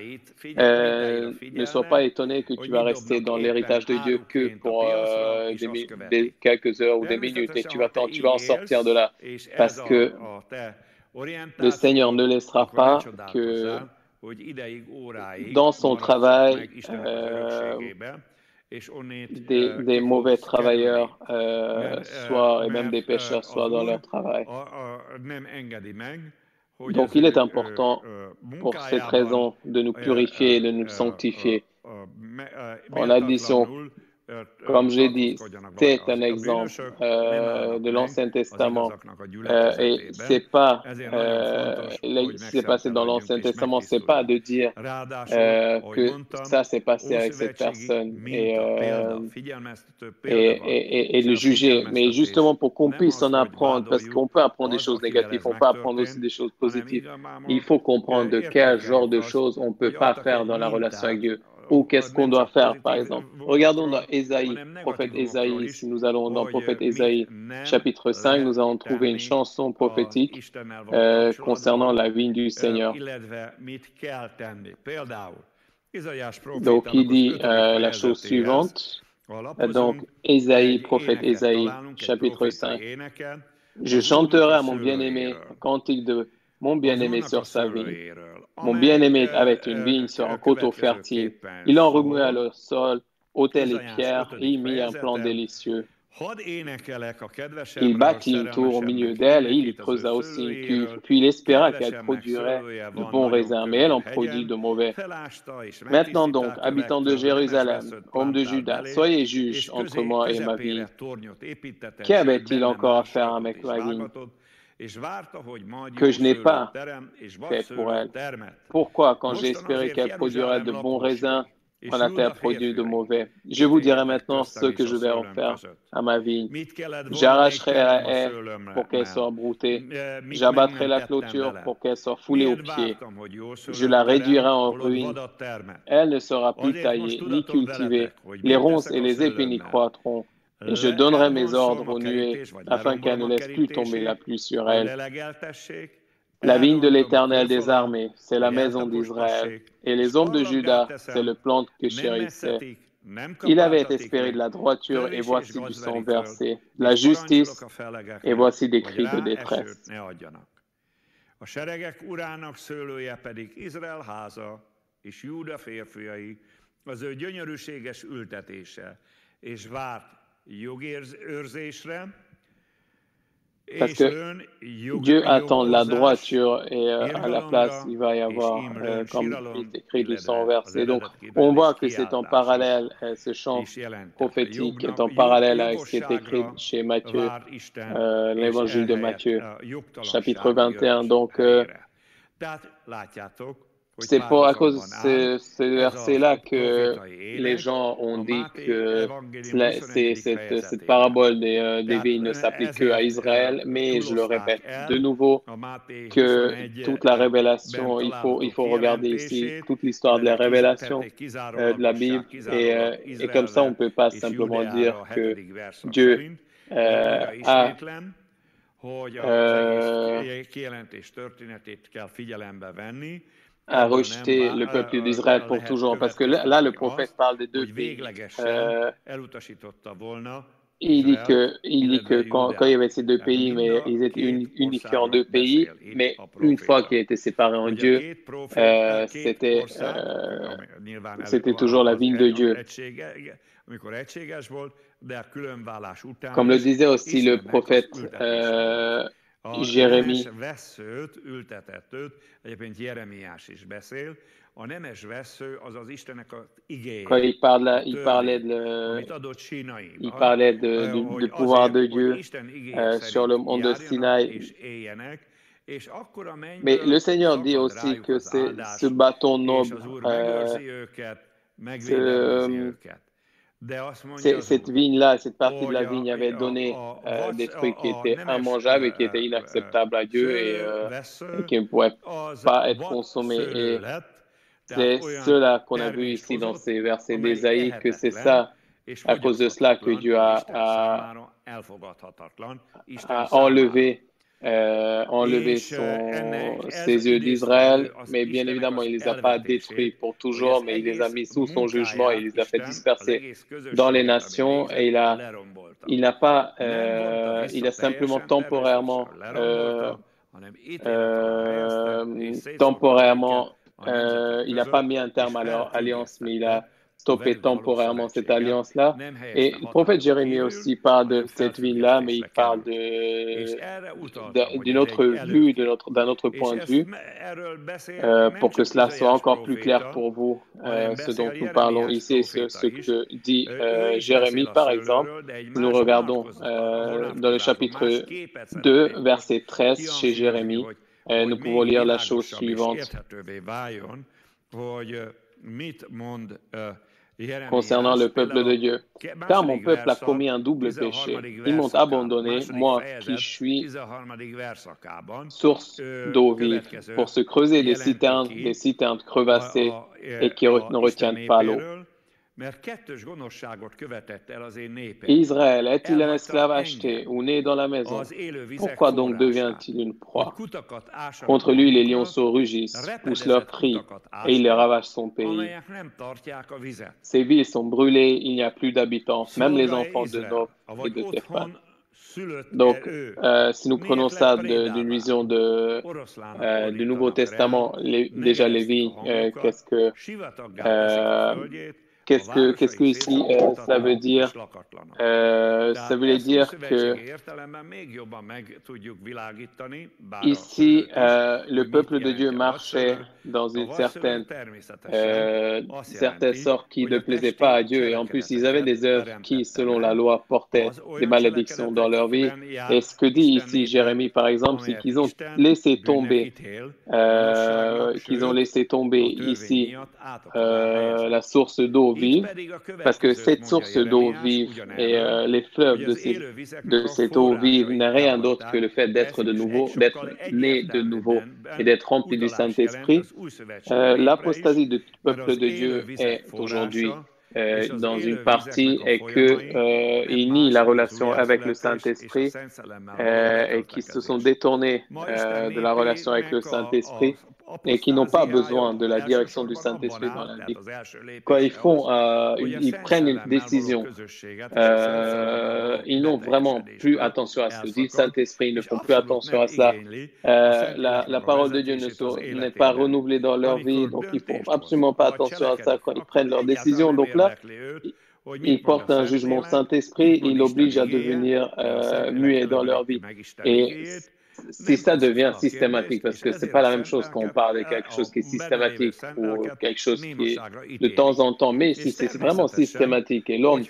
ne sois pas étonné que tu vas rester dans l'héritage de Dieu que pour quelques heures ou des minutes et tu vas en sortir de là parce que le Seigneur ne laissera pas que dans son travail, des mauvais travailleurs et même des pécheurs soient dans leur travail. Donc, il est important pour cette raison de nous purifier et de nous sanctifier. En addition, comme j'ai dit, c'est un exemple de l'Ancien Testament et c'est pas ce qui s'est passé dans l'Ancien Testament, c'est pas de dire que ça s'est passé avec cette personne et le juger, mais justement pour qu'on puisse en apprendre, parce qu'on peut apprendre des choses négatives, on peut apprendre aussi des choses positives. Il faut comprendre de quel genre de choses on peut pas faire dans la relation avec Dieu. Ou qu'est-ce qu'on doit faire, par exemple. Regardons dans Ésaïe, prophète Ésaïe, si nous allons dans prophète Ésaïe, chapitre 5, nous allons trouver une chanson prophétique concernant la vigne du Seigneur. Donc, il dit la chose suivante. Donc, Ésaïe, prophète Ésaïe, chapitre 5. Je chanterai à mon bien-aimé un cantique de mon bien-aimé sur sa vigne. Mon bien-aimé avait une vigne sur un coteau fertile. Il en remua le sol, ôtait les pierres et y mit un plant délicieux. Il bâtit une tour au milieu d'elle et il y creusa aussi une cuve. Puis il espéra qu'elle produirait de bons raisins, mais elle en produit de mauvais. Maintenant donc, habitants de Jérusalem, hommes de Juda, soyez juges entre moi et ma vigne. Qu'avait-il encore à faire avec ma vigne que je n'ai pas fait pour elle? Pourquoi, quand j'ai espéré qu'elle produirait de bons raisins, on a-t-elle produit de mauvais? Je vous dirai maintenant ce que je vais en faire à ma vigne. J'arracherai la haie pour qu'elle soit broutée. J'abattrai la clôture pour qu'elle soit foulée aux pieds. Je la réduirai en ruine. Elle ne sera plus taillée ni cultivée. Les ronces et les épines y croîtront. Et je donnerai mes ordres aux nuées, afin qu'elle ne laisse plus tomber la pluie sur elle. La vigne de l'Éternel des armées, c'est la maison d'Israël. Et les hommes de Juda, c'est le plant que chérissait. Il avait espéré de la droiture, et voici du sang versé. La justice, et voici des cris de détresse. A seregek urának szőlője pedig Izrael háza, és Júda férfiai, az ő gyönyörűséges ültetése, és várt jogőrzésre. Parce que Dieu attend la droiture et à la place, il va y avoir, comme il est écrit, du sang versé. Donc, on voit que c'est en parallèle, ce chant prophétique est en parallèle avec ce qui est écrit chez Matthieu, l'évangile de Matthieu, chapitre 21. Donc, C'est pour à cause de ce verset-là que les gens ont dit que cette parabole des vignes ne s'applique qu'à Israël, mais je le répète de nouveau que toute la révélation, il faut regarder ici toute l'histoire de la révélation de la Bible et comme ça on ne peut pas simplement dire que Dieu a à rejeter le peuple d'Israël pour toujours. Parce que là, le prophète parle des deux pays. Il dit que quand il y avait ces deux pays, mais ils étaient unifiés en deux pays, mais une fois qu'ils étaient séparés en Dieu, c'était toujours la vigne de Dieu. Comme le disait aussi le prophète Jérémie, quand il parlait du pouvoir de Dieu sur le mont de Sinaï. Mais le Seigneur dit aussi que ce bâton noble, cette vigne-là, cette partie de la vigne avait donné des fruits qui étaient immangeables et qui étaient inacceptables à Dieu et qui ne pouvaient pas être consommés. Et c'est cela qu'on a vu ici dans ces versets d'Ésaïe, que c'est ça, à cause de cela que Dieu a enlevé ses yeux d'Israël, mais bien évidemment, il ne les a pas détruits pour toujours, mais il les a mis sous son jugement, il les a fait disperser dans les nations et il a simplement temporairement, il n'a pas mis un terme à leur alliance, mais il a stoppé temporairement cette alliance-là. Et le prophète Jérémie aussi parle de cette ville-là, mais il parle d'une autre vue, d'un autre point de vue, pour que cela soit encore plus clair pour vous, ce dont nous parlons ici, ce que dit Jérémie, par exemple. Nous regardons dans le chapitre 2, verset 13, chez Jérémie, nous pouvons lire la chose suivante. Concernant le peuple de Dieu. Car mon peuple a commis un double péché. Ils m'ont abandonné, moi qui suis source d'eau vive, pour se creuser des citernes crevassées et qui ne retiennent pas l'eau. Israël est-il un esclave acheté ou né dans la maison? Pourquoi donc devient-il une proie? Contre lui, les lionceaux rugissent, poussent leurs cris, et ils les ravagent son pays. Ces villes sont brûlées, il n'y a plus d'habitants, même les enfants de Nob et de Téphan. Donc, si nous prenons ça d'une vision du Nouveau Testament, déjà Lévi, Qu'est-ce que ici ça veut dire? Ça veut dire que ici, le peuple de Dieu marchait dans une certaine sorte qui ne plaisait pas à Dieu. Et en plus, ils avaient des œuvres qui, selon la loi, portaient des malédictions dans leur vie. Et ce que dit ici Jérémie, par exemple, c'est qu'ils ont laissé tomber ici la source d'eau vive, parce que cette source d'eau vive et les fleuves de cette eau vive n'est rien d'autre que le fait d'être né de nouveau et d'être rempli du Saint-Esprit. L'apostasie du peuple de Dieu est aujourd'hui dans une partie et qu'ils nient la relation avec le Saint-Esprit et qui se sont détournés de la relation avec le Saint-Esprit et qui n'ont pas besoin de la direction du Saint-Esprit dans la vie. Quand ils prennent une décision, ils n'ont vraiment plus attention à ce que dit le Saint-Esprit, ils ne font plus attention à cela. La parole de Dieu n'est pas renouvelée dans leur vie, donc ils ne font absolument pas attention à ça quand ils prennent leurs décisions. Donc là, ils portent un jugement Saint-Esprit, ils l'obligent à devenir muets dans leur vie. Et si ça devient systématique, parce que c'est pas la même chose quand on parle de quelque chose qui est systématique ou quelque chose qui est de temps en temps, mais si c'est vraiment systématique et l'homme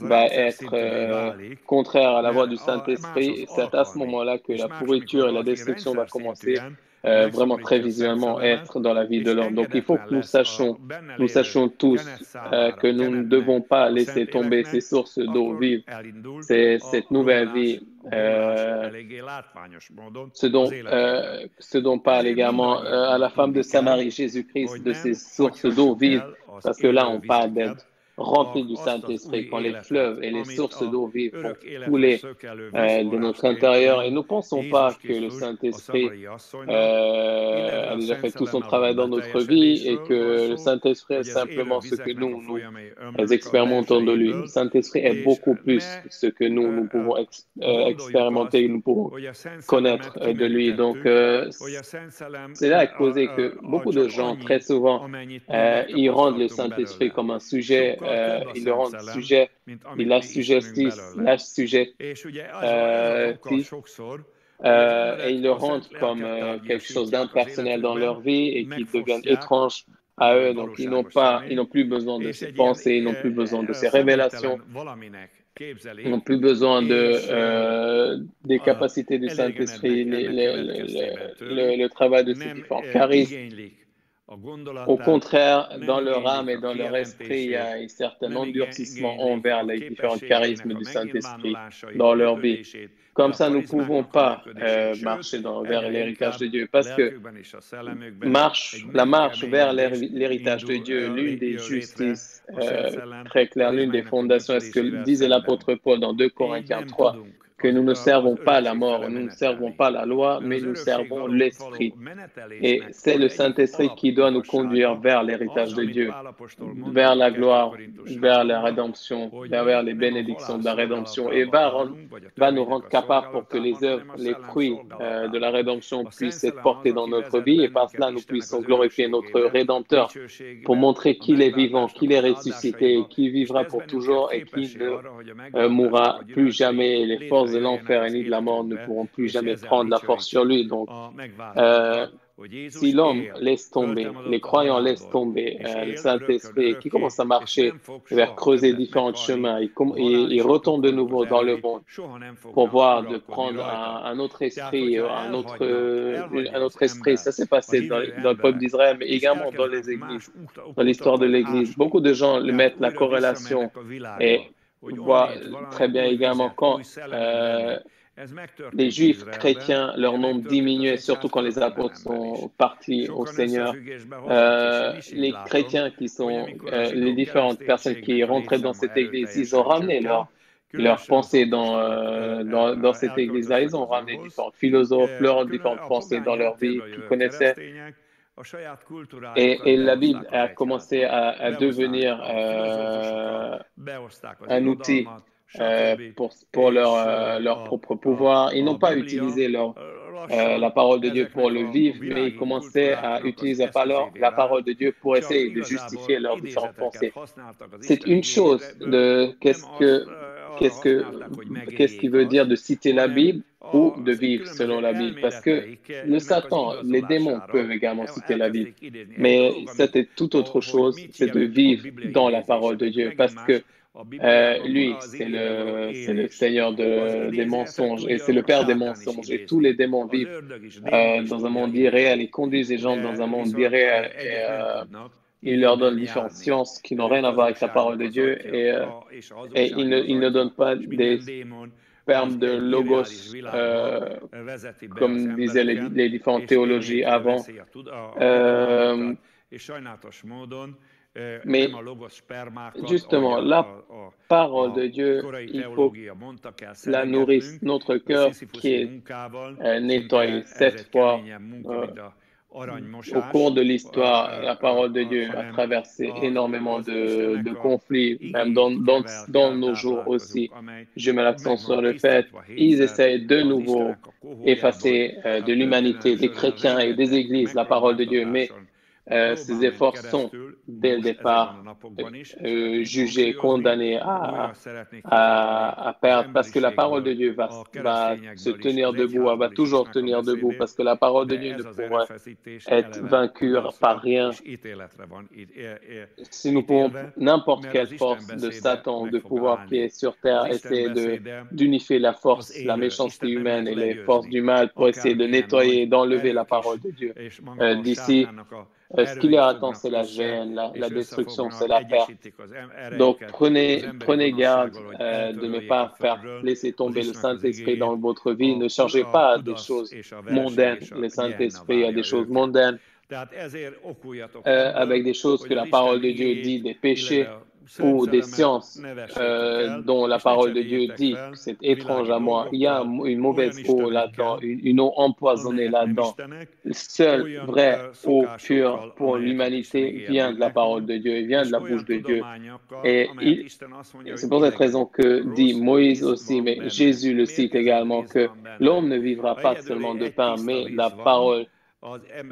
va être contraire à la voix du Saint-Esprit, c'est à ce moment-là que la pourriture et la destruction va commencer vraiment très visuellement être dans la vie de l'homme. Donc, il faut que nous sachions tous que nous ne devons pas laisser tomber ces sources d'eau vive, cette nouvelle vie, ce dont parle également à la femme de Samarie, Jésus-Christ, de ces sources d'eau vive, parce que là, on parle d'être rempli du Saint-Esprit, quand les fleuves et les sources d'eau vive vont couler de notre intérieur. Et nous ne pensons pas que le Saint-Esprit a déjà fait tout son travail dans notre vie et que le Saint-Esprit est simplement ce que nous expérimentons de lui. Le Saint-Esprit est beaucoup plus ce que nous pouvons expérimenter, nous pouvons connaître de lui. Donc, cela a causé que beaucoup de gens, très souvent, ils rendent le Saint-Esprit comme un sujet, ils le rendent sujet, ils l'assujettissent, et ils le rendent comme quelque chose d'impersonnel dans leur vie et qui deviennent étranges à eux. Donc, ils n'ont plus besoin de ces pensées, ils n'ont plus besoin de ces révélations. Ils n'ont plus besoin des capacités du Saint-Esprit, le travail de ces différents charismes. Au contraire, dans leur âme et dans leur esprit, il y a un certain endurcissement envers les différents charismes du Saint-Esprit dans leur vie. Comme ça, nous ne pouvons pas marcher vers l'héritage de Dieu, parce que la marche vers l'héritage de Dieu, l'une des justices très claires, l'une des fondations, est ce que disait l'apôtre Paul dans 2 Corinthiens 3, que nous ne servons pas la mort, nous ne servons pas la loi, mais nous servons l'Esprit. Et c'est le Saint-Esprit qui doit nous conduire vers l'héritage de Dieu, vers la gloire, vers la rédemption, vers les bénédictions de la rédemption, et va nous rendre capables pour que les œuvres, les fruits de la rédemption puissent être portés dans notre vie, et par cela nous puissions glorifier notre Rédempteur pour montrer qu'il est vivant, qu'il est ressuscité, qu'il vivra pour toujours et qu'il ne mourra plus jamais. Les forces de l'enfer et ni de la mort ne pourront plus jamais prendre la force sur lui. Donc, si l'homme laisse tomber, les croyants laissent tomber le Saint-Esprit qui commence à marcher vers creuser différents chemins, il retombe de nouveau dans le monde pour voir de prendre un autre esprit, un autre esprit. Ça s'est passé dans le peuple d'Israël, mais également dans les églises, dans l'histoire de l'Église. Beaucoup de gens mettent la corrélation et voient très bien également quand les Juifs chrétiens, leur nombre diminuait, surtout quand les apôtres sont partis au Seigneur. Les chrétiens qui sont, les différentes personnes qui rentraient dans cette église, ils ont ramené leur pensée dans cette église-là. Ils ont ramené différents philosophes, leurs différentes pensées dans leur vie qu'ils connaissaient. Et la Bible a commencé à devenir un outil pour leur propre pouvoir. Ils n'ont pas utilisé la parole de Dieu pour le vivre, mais ils commençaient à utiliser la parole de Dieu pour essayer de justifier leurs différentes pensées. C'est une chose de qu'est-ce qui veut dire de citer la Bible ou de vivre selon la Bible, parce que le Satan, les démons peuvent également citer la Bible, mais c'était tout autre chose, c'est de vivre dans la parole de Dieu, parce que lui, c'est le Seigneur des mensonges et c'est le Père des mensonges, et tous les démons vivent dans un monde irréel, ils conduisent les gens dans un monde irréel et il leur donne différentes sciences qui n'ont rien à voir avec la parole de Dieu, et il ne donne pas des termes de logos, comme disaient les différentes théologies avant. Mais justement, la parole de Dieu, il faut la nourrisse notre cœur qui est nettoyé 7 fois. Au cours de l'histoire, la parole de Dieu a traversé énormément de conflits, même dans nos jours aussi. Je mets l'accent sur le fait qu'ils essaient de nouveau effacer de l'humanité, des chrétiens et des églises, la parole de Dieu. Mais Ces efforts sont, dès le départ, jugés, condamnés à perdre, parce que la parole de Dieu va se tenir debout, elle va toujours tenir debout, parce que la parole de Dieu ne pourra être vaincue par rien. Si nous pouvons, n'importe quelle force de Satan, de pouvoir qui est sur terre, essayer d'unifier la force, la méchanceté humaine et les forces du mal pour essayer de nettoyer et d'enlever la parole de Dieu d'ici. Ce qui leur attend, c'est la gêne, la destruction, c'est la perte. Donc, prenez garde de ne pas laisser tomber le Saint-Esprit dans votre vie. Ne changez pas à des choses mondaines. Le Saint-Esprit a des choses mondaines avec des choses que la parole de Dieu dit, des péchés ou des sciences dont la parole de Dieu dit que c'est étrange à moi. Il y a une mauvaise eau là-dedans, une eau empoisonnée là-dedans. Seule vraie eau pure pour l'humanité vient de la parole de Dieu, vient de la bouche de Dieu. Et c'est pour cette raison que dit Moïse aussi, mais Jésus le cite également, que l'homme ne vivra pas seulement de pain, mais la parole,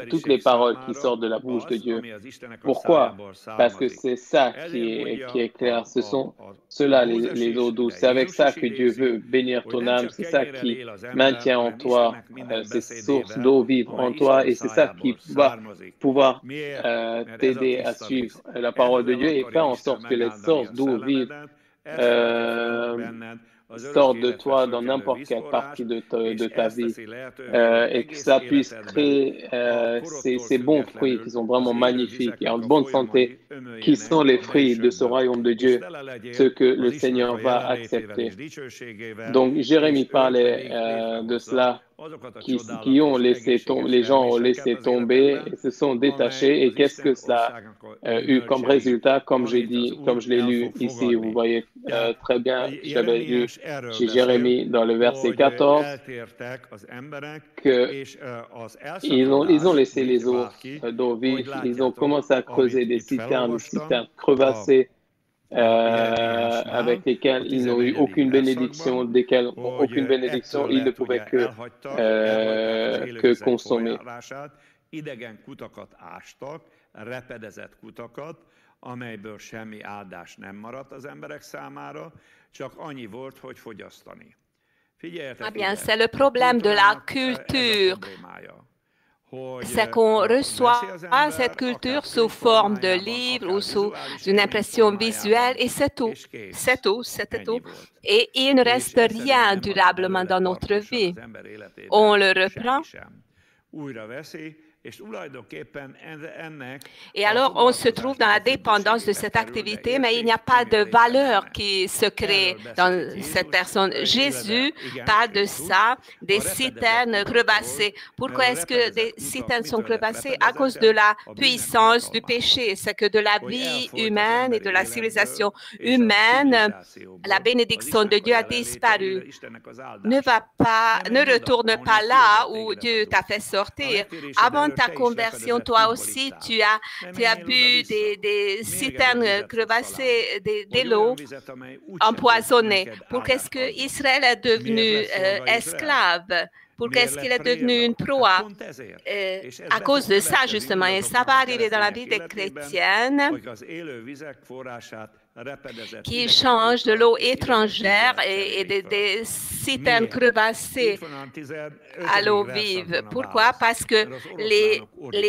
toutes les paroles qui sortent de la bouche de Dieu. Pourquoi? Parce que c'est ça qui est clair. Ce sont ceux-là les eaux douces. C'est avec ça que Dieu veut bénir ton âme. C'est ça qui maintient en toi ces sources d'eau vive en toi. Et c'est ça qui va pouvoir t'aider à suivre la parole de Dieu et faire en sorte que les sources d'eau vive sortent de toi dans n'importe quelle partie de ta vie et que ça puisse créer ces bons fruits qui sont vraiment magnifiques et en bonne santé, qui sont les fruits de ce royaume de Dieu, ce que le Seigneur va accepter. Donc, Jérémie parlait de cela, qui ont laissé tomber, les gens ont laissé tomber et se sont détachés. Et qu'est-ce que cela a eu comme résultat? Comme j'ai dit, comme je l'ai lu ici, vous voyez très bien, j'avais lu chez Jérémie dans le verset 14 qu'ils ont laissé les eaux d'eau vive, ils ont commencé à creuser des citernes crevassées, avec lesquels ils n'ont eu aucune bénédiction, aucune bénédiction, ils ne pouvaient que consommer. Idegen kutakat ástak, repedezett kutakat, amelyből semmi áldás nem maradt az emberek számára, csak annyi volt, hogy fogyasztani. Ah bien, c'est le problème de la culture. C'est qu'on reçoit cette culture sous forme de livres ou sous une impression visuelle et c'est tout, c'était tout. Et il ne reste rien durablement dans notre vie. On le reprend. Et alors, on se trouve dans la dépendance de cette activité, mais il n'y a pas de valeur qui se crée dans cette personne. Jésus parle de ça, des citernes crevassées. Pourquoi est-ce que des citernes sont crevassées? À cause de la puissance du péché. C'est que de la vie humaine et de la civilisation humaine, la bénédiction de Dieu a disparu. Ne retourne pas là où Dieu t'a fait sortir. Avant ta conversion, toi aussi, tu as bu des citernes crevassées, de l'eau empoisonnée. Pourquoi est-ce que Israël est devenu esclave? Pourquoi est-ce qu'il est devenu une proie? À cause de ça, justement. Et ça va arriver dans la vie des chrétiennes qui changent de l'eau étrangère et des citernes crevassées à l'eau vive. Pourquoi? Parce que les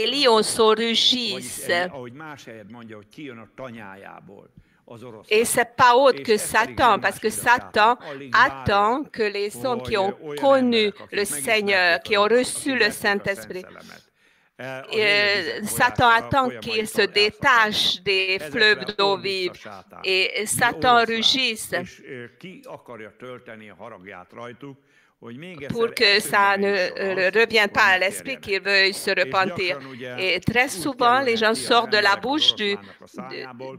lionceaux rugissent. Et ce n'est pas autre que Satan, parce que Satan attend que les hommes qui ont connu le Seigneur, qui ont reçu le Saint-Esprit, Satan attend qu'ils se détachent des fleuves d'eau vive et Satan rugisse pour que ça ne revienne pas à l'esprit, qu'ils veuillent se repentir. Et très souvent, les gens sortent de la bouche du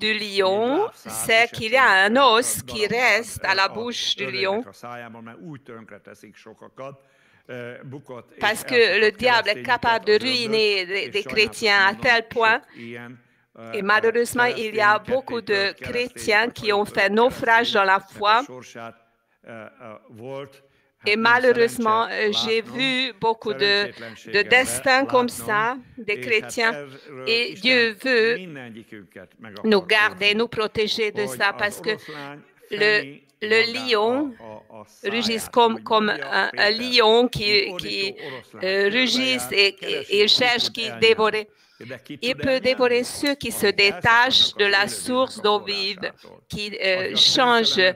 lion, c'est qu'il y a un os qui reste à la bouche du lion. Parce que le diable est capable de ruiner des chrétiens à tel point. Et malheureusement, il y a beaucoup de chrétiens qui ont fait naufrage dans la foi Et malheureusement, j'ai vu beaucoup de destins comme ça, des chrétiens, et Dieu veut nous garder, nous protéger de ça, parce que le lion rugit comme un lion qui rugisse et il cherche qui dévorer. Il peut dévorer ceux qui se détachent de la source d'eau vive, qui changent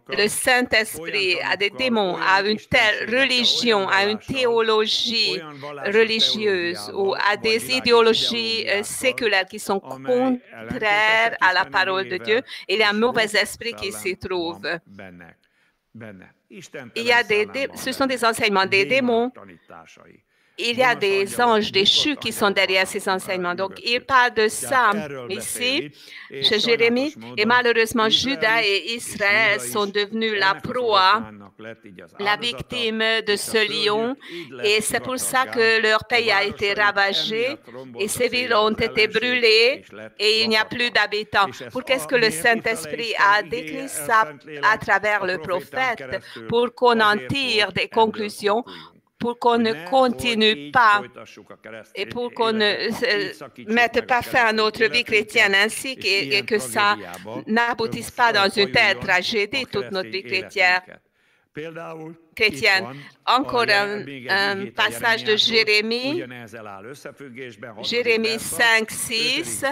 le Saint-Esprit à des démons, à une telle religion, à une théologie religieuse ou à des idéologies séculaires qui sont contraires à la parole de Dieu. Il y a un mauvais esprit qui s'y trouve. Ce sont des enseignements des démons. Il y a des anges déchus qui sont derrière ces enseignements. Donc, il parle de ça ici, chez Jérémie. Et malheureusement, Juda et Israël sont devenus la proie, la victime de ce lion. Et c'est pour ça que leur pays a été ravagé et ces villes ont été brûlées et il n'y a plus d'habitants. Pour qu'est-ce que le Saint-Esprit a décrit ça à travers le prophète pour qu'on en tire des conclusions, pour qu'on ne continue pas et pour qu'on ne mette pas fin à notre vie chrétienne ainsi et que ça n'aboutisse pas dans une telle tragédie, toute notre vie chrétienne. Encore un passage de Jérémie, Jérémie 5, 6.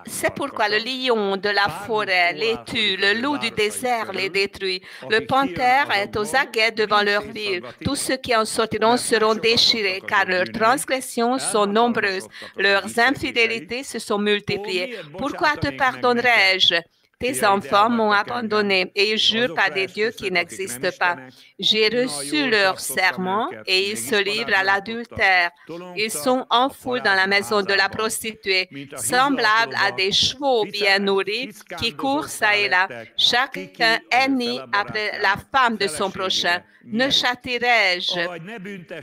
C'est pourquoi le lion de la forêt les tue, le loup du désert les détruit. Le panthère est aux aguets devant leur ville. Tous ceux qui en sortiront seront déchirés, car leurs transgressions sont nombreuses. Leurs infidélités se sont multipliées. Pourquoi te pardonnerai-je? Tes enfants m'ont abandonné et ils jurent par des dieux qui n'existent pas. J'ai reçu leur serment et ils se livrent à l'adultère. Ils sont en foule dans la maison de la prostituée, semblables à des chevaux bien nourris qui courent ça et là. Chacun hennit après la femme de son prochain. Ne châtierai-je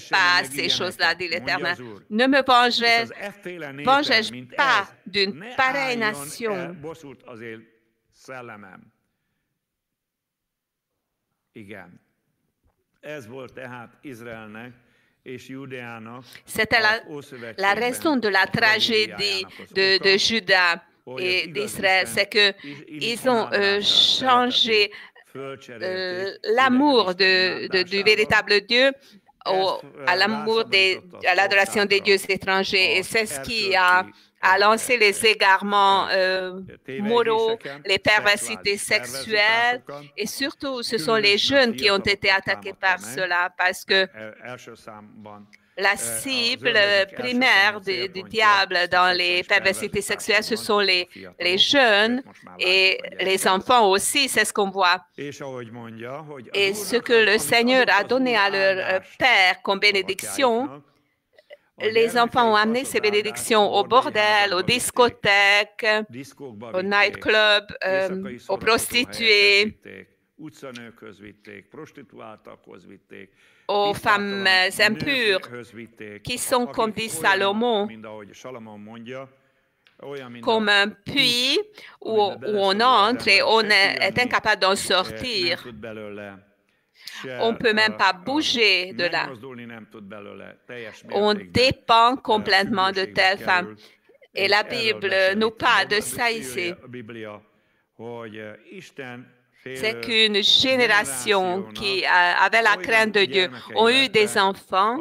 pas ces choses-là, dit l'Éternel. Ne me vengerai-je pas d'une pareille nation? Szellemem. Igen. Ez volt tehát Izraelnek és Judéának. C'était la raison de la tragédie de Juda et d'Israël, c'est qu'ils ont changé l'amour du véritable Dieu à l'adoration des dieux étrangers. Et c'est ce qui a lancé les égarements moraux, les perversités sexuelles. Et surtout, ce sont les jeunes qui ont été attaqués par cela parce que la cible primaire du diable dans les perversités sexuelles, ce sont les jeunes et les enfants aussi, c'est ce qu'on voit. Et ce que le Seigneur a donné à leur père comme bénédiction, les enfants ont amené ces bénédictions au bordel, aux discothèques, aux nightclubs, aux prostituées, aux femmes impures qui sont, comme dit Salomon, comme un puits où on entre et on est incapable d'en sortir. On ne peut même pas bouger de là. On dépend complètement de telles femmes. Et la Bible nous parle de ça ici. C'est qu'une génération qui avait la crainte de Dieu ont eu des enfants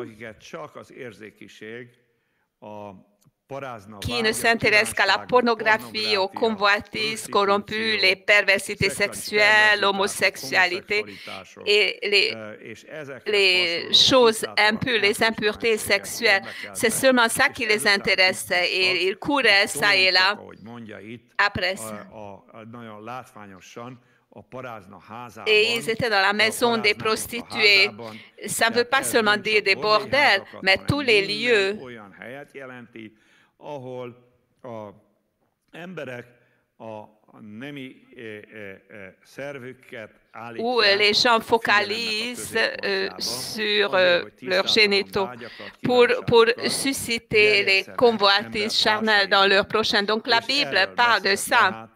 qui ne s'intéressent qu'à la pornographie, aux convoitises corrompues, les perversités sexuelles, l'homosexualité et les choses impures, les impuretés sexuelles. C'est seulement ça qui les intéressait et ils couraient ça et là après ça. Et ils étaient dans la maison des prostituées. Ça ne veut pas seulement dire des bordels, mais tous les lieux où les gens focalisent sur leurs génitaux pour susciter les convoitises charnelles dans leur prochain. Donc la Bible parle de ça.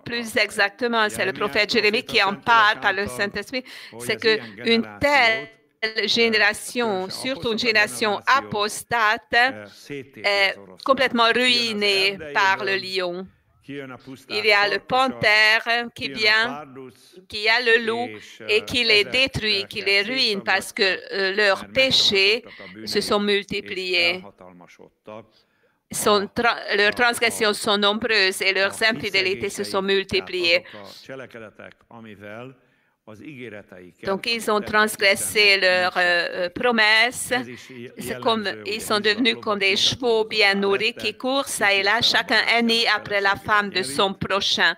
Plus exactement, c'est le prophète Jérémie qui en parle par le Saint-Esprit. C'est qu'une telle génération, surtout une génération apostate, est complètement ruinée par le lion. Il y a le panthère qui vient, qui a le loup et qui les détruit, qui les ruine parce que leurs péchés se sont multipliés. Leurs transgressions sont nombreuses et leurs infidélités se sont multipliées. Donc, ils ont transgressé leurs promesses. Ils sont devenus comme des chevaux bien nourris qui courent ça et là, chacun uni après la femme de son prochain.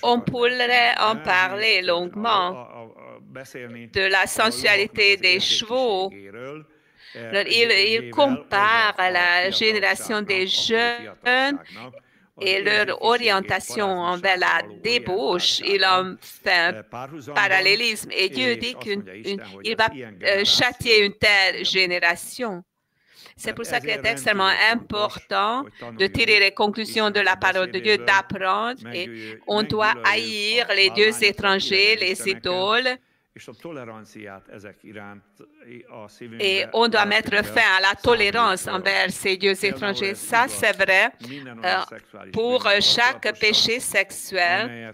On pourrait en parler longuement de la sensualité des chevaux. Il compare à la génération des jeunes et leur orientation envers la débauche. Il en fait un parallélisme. Et Dieu dit qu'il va châtier une telle génération. C'est pour ça qu'il est extrêmement important de tirer les conclusions de la parole de Dieu, d'apprendre. Et on doit haïr les dieux étrangers, les idoles. Et on doit mettre fin à la tolérance envers ces dieux étrangers. Ça, c'est vrai pour chaque péché sexuel.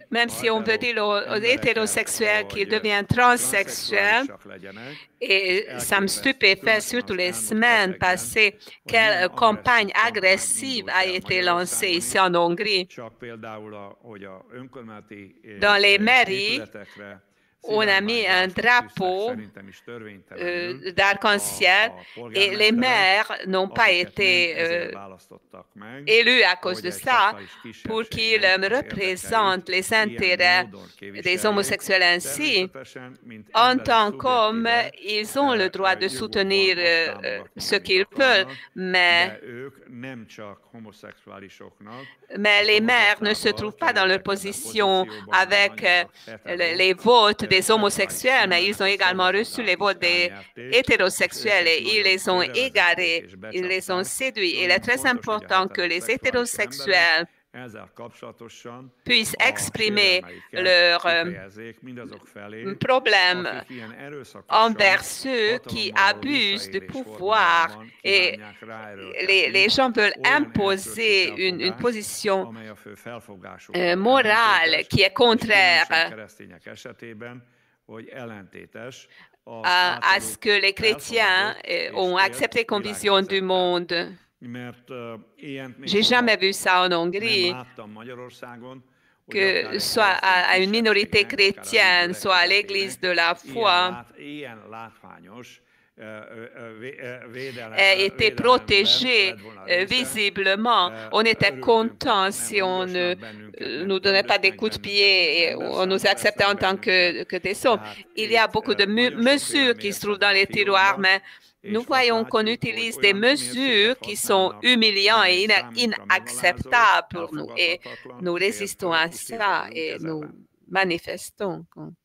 Même si on veut dire aux hétérosexuels qu'ils deviennent transsexuels, et ça me stupéfait surtout les semaines passées, quelle campagne agressive a été lancée ici en Hongrie. Dans les mairies, on a mis un drapeau d'arc-en-ciel et les maires n'ont pas été élus à cause de ça pour qu'ils représentent les intérêts des homosexuels ainsi. En tant qu'hommes, ils ont le droit de soutenir ce qu'ils veulent, mais les maires ne se trouvent pas dans leur position avec les votes des homosexuels, mais ils ont également reçu les votes des hétérosexuels et ils les ont égarés, ils les ont séduits. Il est très important que les hétérosexuels puissent exprimer leurs problèmes envers ceux qui abusent du pouvoir et les gens veulent imposer une position morale qui est contraire à ce que les chrétiens ont accepté comme vision du monde. J'ai jamais vu ça en Hongrie, que soit à une minorité chrétienne, soit à l'Église de la foi, ait été protégée visiblement. On était content si on ne nous donnait pas des coups de pied et on nous acceptait en tant que des hommes. Il y a beaucoup de mesures qui se trouvent dans les tiroirs, mais nous voyons qu'on utilise des mesures qui sont humiliantes et inacceptables pour nous. Et nous résistons à ça et nous manifestons comme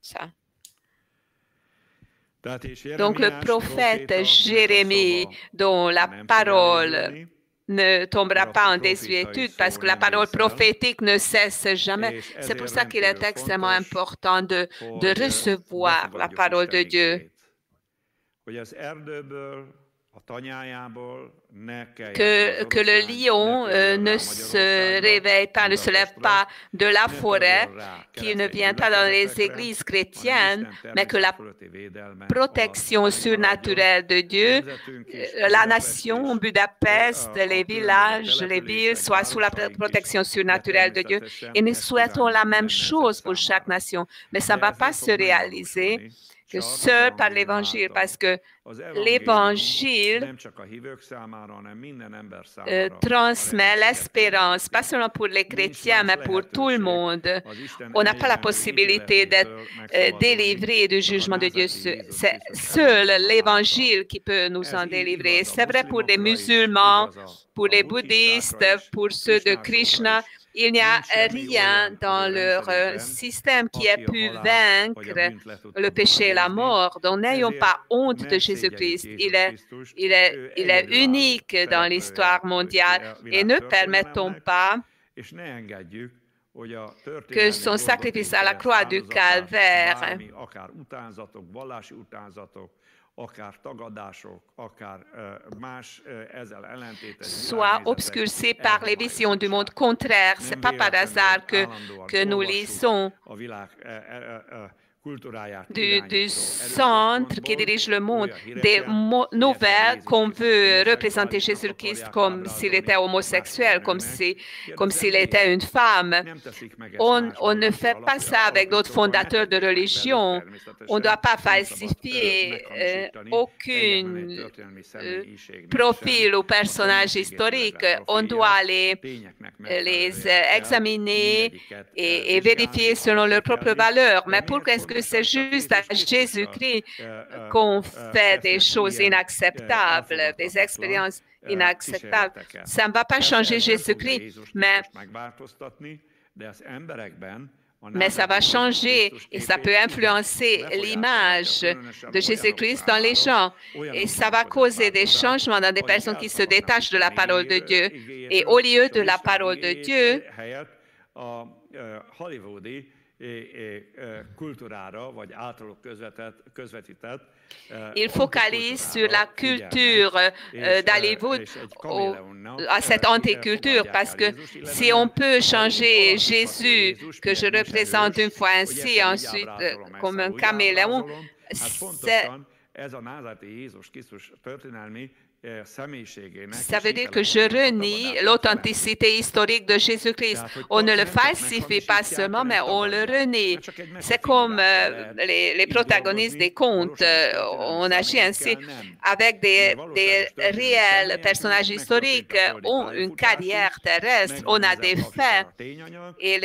ça. Donc le prophète Jérémie, dont la parole ne tombera pas en désuétude parce que la parole prophétique ne cesse jamais. C'est pour ça qu'il est extrêmement important de recevoir la parole de Dieu. Que le lion ne se réveille pas, ne se lève pas de la forêt, qu'il ne vient pas dans les églises chrétiennes, mais que la protection surnaturelle de Dieu, la nation, Budapest, les villages, les villes soient sous la protection surnaturelle de Dieu. Et nous souhaitons la même chose pour chaque nation, mais ça ne va pas se réaliser que seul par l'Évangile, parce que l'Évangile transmet l'espérance, pas seulement pour les chrétiens, mais pour tout le monde. On n'a pas la possibilité d'être délivré du jugement de Dieu. C'est seul l'Évangile qui peut nous en délivrer. C'est vrai pour les musulmans, pour les bouddhistes, pour ceux de Krishna. Il n'y a rien dans leur système qui ait pu vaincre le péché et la mort. Donc, n'ayons pas honte de Jésus-Christ. Il est unique dans l'histoire mondiale et ne permettons pas que son sacrifice à la croix du Calvaire soit obscurci par les visions du monde contraire. Ce n'est pas par hasard que nous lisons du centre qui dirige le monde, des nouvelles qu'on veut représenter Jésus-Christ comme s'il était homosexuel, comme s'il était une femme. On ne fait pas ça avec d'autres fondateurs de religion. On ne doit pas falsifier aucun profil ou personnage historique. On doit les examiner et vérifier selon leurs propres valeurs. Mais pourquoi est-ce que c'est juste à Jésus-Christ qu'on fait des choses inacceptables, des expériences inacceptables? Ça ne va pas changer Jésus-Christ, mais ça va changer et ça peut influencer l'image de Jésus-Christ dans les gens. Et ça va causer des changements dans des personnes qui se détachent de la parole de Dieu. Et au lieu de la parole de Dieu, il focalise sur la culture d'Hollywood, à cette anticulture, parce que si on peut changer Jésus, que je représente une fois ainsi, ensuite comme un caméléon, ça veut dire que je renie l'authenticité historique de Jésus-Christ. On ne le falsifie pas seulement, mais on le renie. C'est comme les protagonistes des contes. On agit ainsi avec des réels personnages historiques, ont une carrière terrestre, on a des faits. Et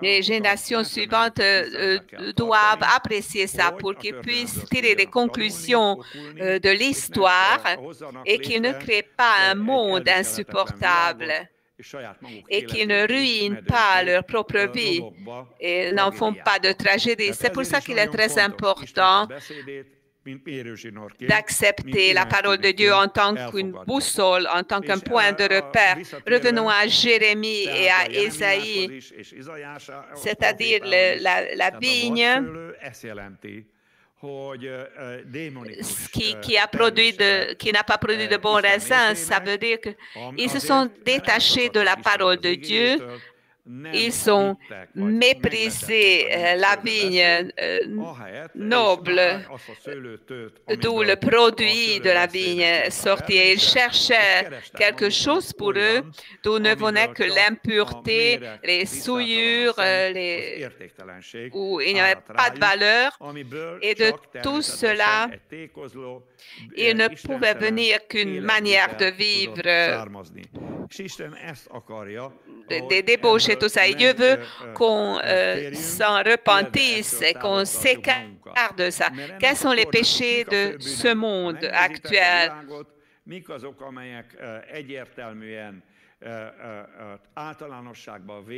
les générations suivantes doivent apprécier ça pour qu'ils puissent tirer des conclusions de l'histoire et qu'ils ne créent pas un monde insupportable et qu'ils ne ruinent pas leur propre vie et n'en font pas de tragédie. C'est pour ça qu'il est très important d'accepter la parole de Dieu en tant qu'une boussole, en tant qu'un point de repère. Revenons à Jérémie et à Ésaïe, c'est-à-dire la vigne qui n'a pas produit de bons raisins. Ça veut dire qu'ils se sont détachés de la parole de Dieu. Ils ont méprisé la vigne noble, d'où le produit de la vigne sorti. Ils cherchaient quelque chose pour eux, d'où ne venait que l'impureté, les souillures, où il n'y avait pas de valeur. Et de tout cela, il ne pouvait venir qu'une manière de vivre, des débauches et tout ça. Et Dieu veut qu'on s'en repentisse et qu'on s'écarte de ça. Quels sont les péchés de ce monde actuel?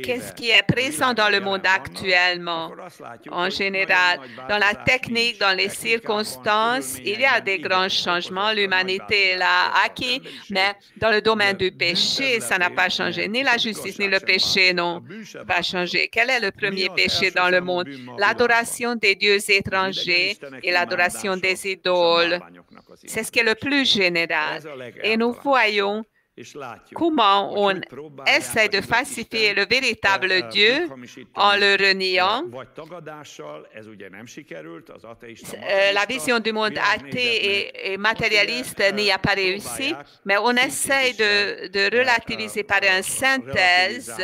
Qu'est-ce qui est présent dans le monde actuellement? En général, dans la technique, dans les circonstances, il y a des grands changements. L'humanité l'a acquis, mais dans le domaine du péché, ça n'a pas changé. Ni la justice, ni le péché n'ont pas changé. Quel est le premier péché dans le monde? L'adoration des dieux étrangers et l'adoration des idoles. C'est ce qui est le plus général. Et nous voyons comment on essaie de falsifier le véritable Dieu en le reniant. La vision du monde athée et matérialiste n'y a pas réussi, mais on essaie de relativiser par une synthèse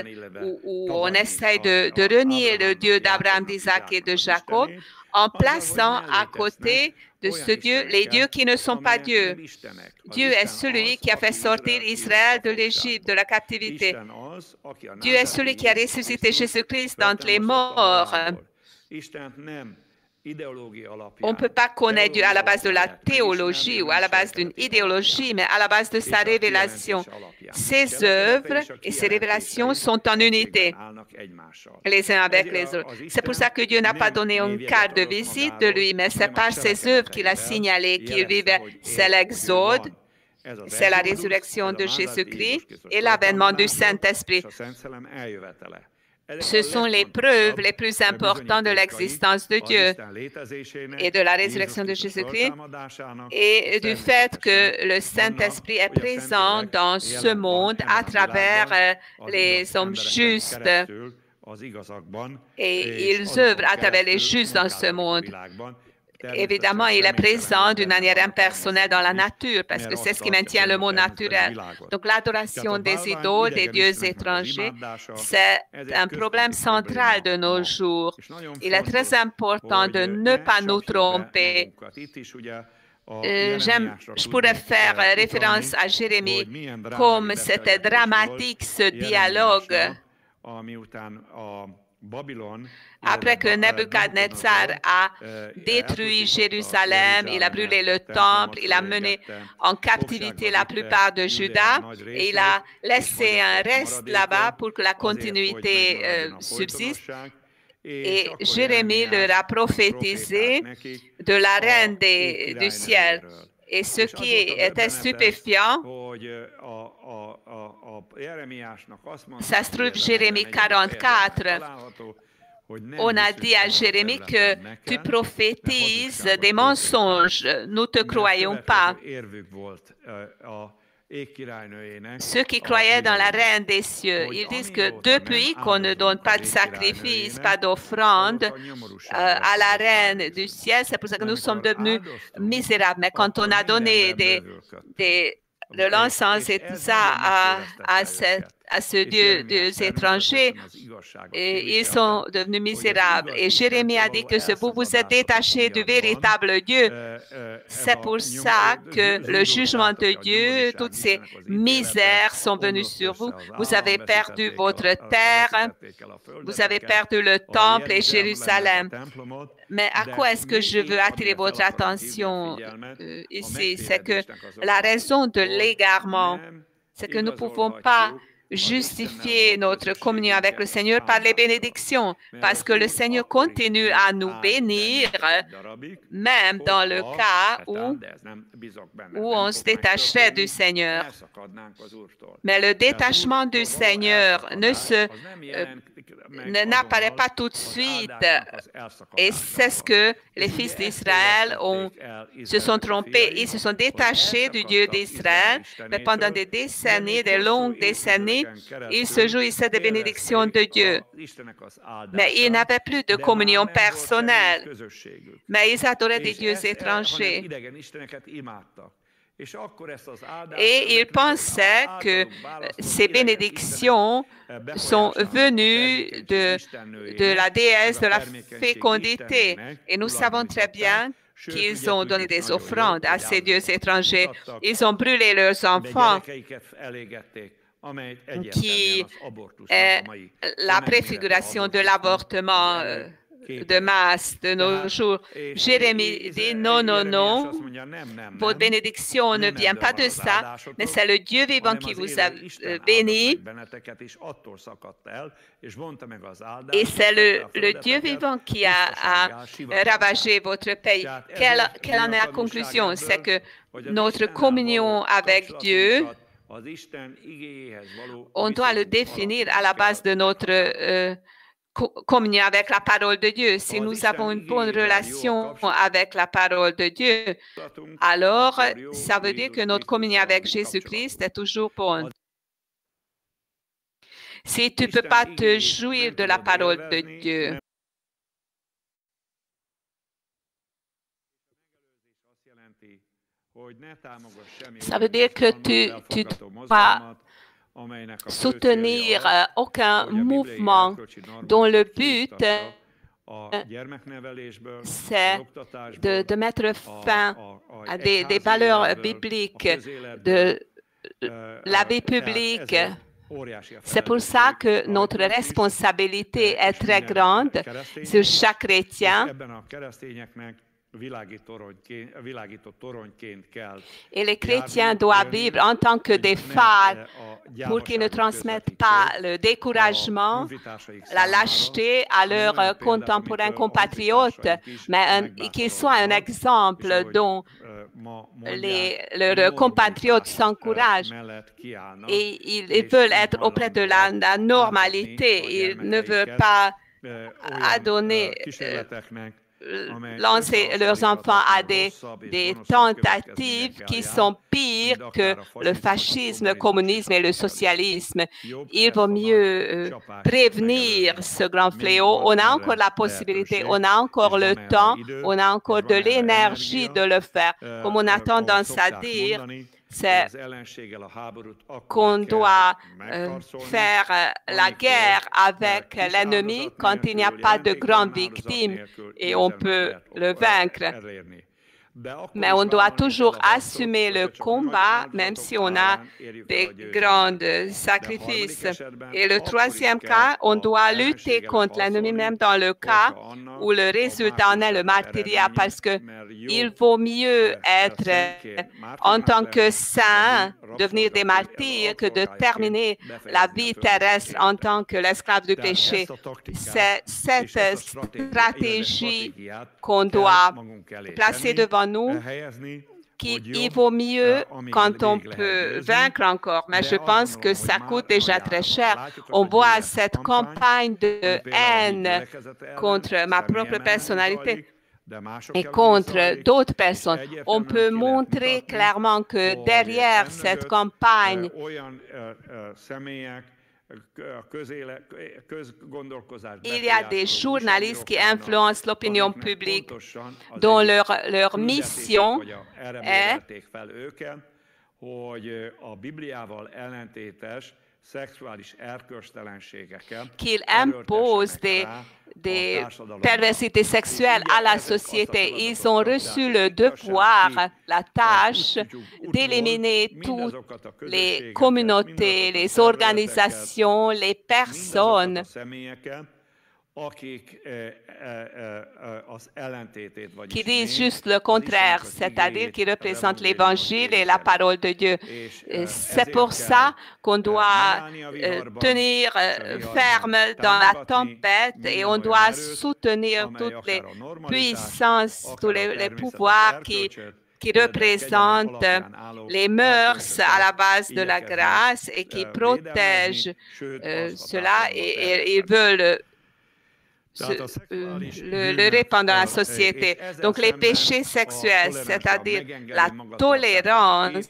où on essaie de renier le Dieu d'Abraham, d'Isaac et de Jacob en plaçant à côté de ce Dieu les dieux qui ne sont pas Dieu. Dieu est celui qui a fait sortir Israël de l'Égypte, de la captivité. Dieu est celui qui a ressuscité Jésus-Christ d'entre les morts. On ne peut pas connaître Dieu à la base de la théologie ou à la base d'une idéologie, mais à la base de sa révélation. Ses œuvres et ses révélations sont en unité, les uns avec les autres. C'est pour ça que Dieu n'a pas donné une carte de visite de lui, mais c'est par ses œuvres qu'il a signalé qu'il vivait. C'est l'Exode, c'est la résurrection de Jésus-Christ et l'avènement du Saint-Esprit. Ce sont les preuves les plus importantes de l'existence de Dieu et de la résurrection de Jésus-Christ et du fait que le Saint-Esprit est présent dans ce monde à travers les hommes justes et ils œuvrent à travers les justes dans ce monde. Évidemment, il est présent d'une manière impersonnelle dans la nature, parce que c'est ce qui maintient le monde naturel. Donc, l'adoration des idoles, des dieux étrangers, c'est un problème central de nos jours. Il est très important de ne pas nous tromper. Je pourrais faire référence à Jérémie, comme c'était dramatique ce dialogue. Après que Nebuchadnezzar a détruit Jérusalem, il a brûlé le temple, il a mené en captivité la plupart de Juda et il a laissé un reste là-bas pour que la continuité subsiste. Et Jérémie leur a prophétisé de la reine du ciel. Et ce qui était stupéfiant, ça se trouve Jérémie 44. On a dit à Jérémie que tu prophétises des mensonges, nous ne te croyons pas. Ceux qui croyaient dans la reine des cieux, ils disent que depuis qu'on ne donne pas de sacrifice, pas d'offrande à la reine du ciel, c'est pour ça que nous sommes devenus misérables. Mais quand on a donné de l'encens et tout ça à ce Dieu étranger, et ils sont devenus misérables. Et Jérémie a dit que vous vous êtes détachés du véritable Dieu. C'est pour ça que le jugement de Dieu, toutes ces misères sont venues sur vous. Vous avez perdu votre terre, vous avez perdu le temple et Jérusalem. Mais à quoi est-ce que je veux attirer votre attention ici? C'est que la raison de l'égarement, c'est que nous ne pouvons pas justifier notre communion avec le Seigneur par les bénédictions, parce que le Seigneur continue à nous bénir, même dans le cas où on se détacherait du Seigneur. Mais le détachement du Seigneur n'apparaît pas tout de suite. Et c'est ce que les fils d'Israël se sont trompés. Ils se sont détachés du Dieu d'Israël, mais pendant des décennies, des longues décennies, ils se jouissaient des bénédictions de Dieu. Mais ils n'avaient plus de communion personnelle. Mais ils adoraient des dieux étrangers. Et ils pensaient que ces bénédictions sont venues de la déesse de la fécondité. Et nous savons très bien qu'ils ont donné des offrandes à ces dieux étrangers. Ils ont brûlé leurs enfants, qui est la préfiguration de l'avortement de masse de nos jours. Jérémie dit non, non, non, votre bénédiction ne vient pas de ça, mais c'est le Dieu vivant qui vous a béni. Et c'est le Dieu vivant qui a ravagé votre pays. Quelle en est la conclusion? C'est que notre communion avec Dieu, on doit le définir à la base de notre communion avec la parole de Dieu. Si nous avons une bonne relation avec la parole de Dieu, alors ça veut dire que notre communion avec Jésus-Christ est toujours bonne. Si tu ne peux pas te jouir de la parole de Dieu, ça veut dire que tu ne dois soutenir aucun mouvement dont le but c'est de mettre fin à des valeurs bibliques, de la vie publique. C'est pour ça que notre responsabilité est très grande sur chaque chrétien. Et les chrétiens doivent vivre en tant que des phares pour qu'ils ne transmettent pas le découragement, la lâcheté à leurs contemporains compatriotes, mais qu'ils soient un exemple dont leurs compatriotes s'encouragent. Et ils veulent être auprès de la normalité. Ils ne veulent pas lancer leurs enfants à des tentatives qui sont pires que le fascisme, le communisme et le socialisme. Il vaut mieux prévenir ce grand fléau. On a encore la possibilité, on a encore le temps, on a encore de l'énergie de le faire. Comme on a tendance à dire, c'est qu'on doit faire la guerre avec l'ennemi quand il n'y a pas de grandes victimes et on peut le vaincre. Mais on doit toujours assumer le combat, même si on a des grands sacrifices. Et le troisième cas, on doit lutter contre l'ennemi, même dans le cas où le résultat en est le martyriat, parce qu'il vaut mieux être en tant que saint, devenir des martyrs, que de terminer la vie terrestre en tant que l'esclave du péché. C'est cette stratégie qu'on doit placer devant nous, qu'il vaut mieux quand on peut vaincre encore. Mais je pense que ça coûte déjà très cher. On voit cette campagne de haine contre ma propre personnalité et contre d'autres personnes. On peut montrer clairement que derrière cette campagne, il y a des journalistes qui influencent l'opinion publique, dont leur mission est qu'ils imposent des perversités sexuelles à la société. Ils ont reçu le devoir, la tâche d'éliminer toutes les communautés, les organisations, les personnes qui disent juste le contraire, c'est-à-dire qui représentent l'Évangile et la parole de Dieu. C'est pour ça qu'on doit tenir ferme dans la tempête et on doit soutenir toutes les puissances, tous les pouvoirs qui représentent les mœurs à la base de la grâce et qui protègent cela et ils veulent le répandre dans la société. Donc les péchés sexuels, c'est-à-dire la tolérance,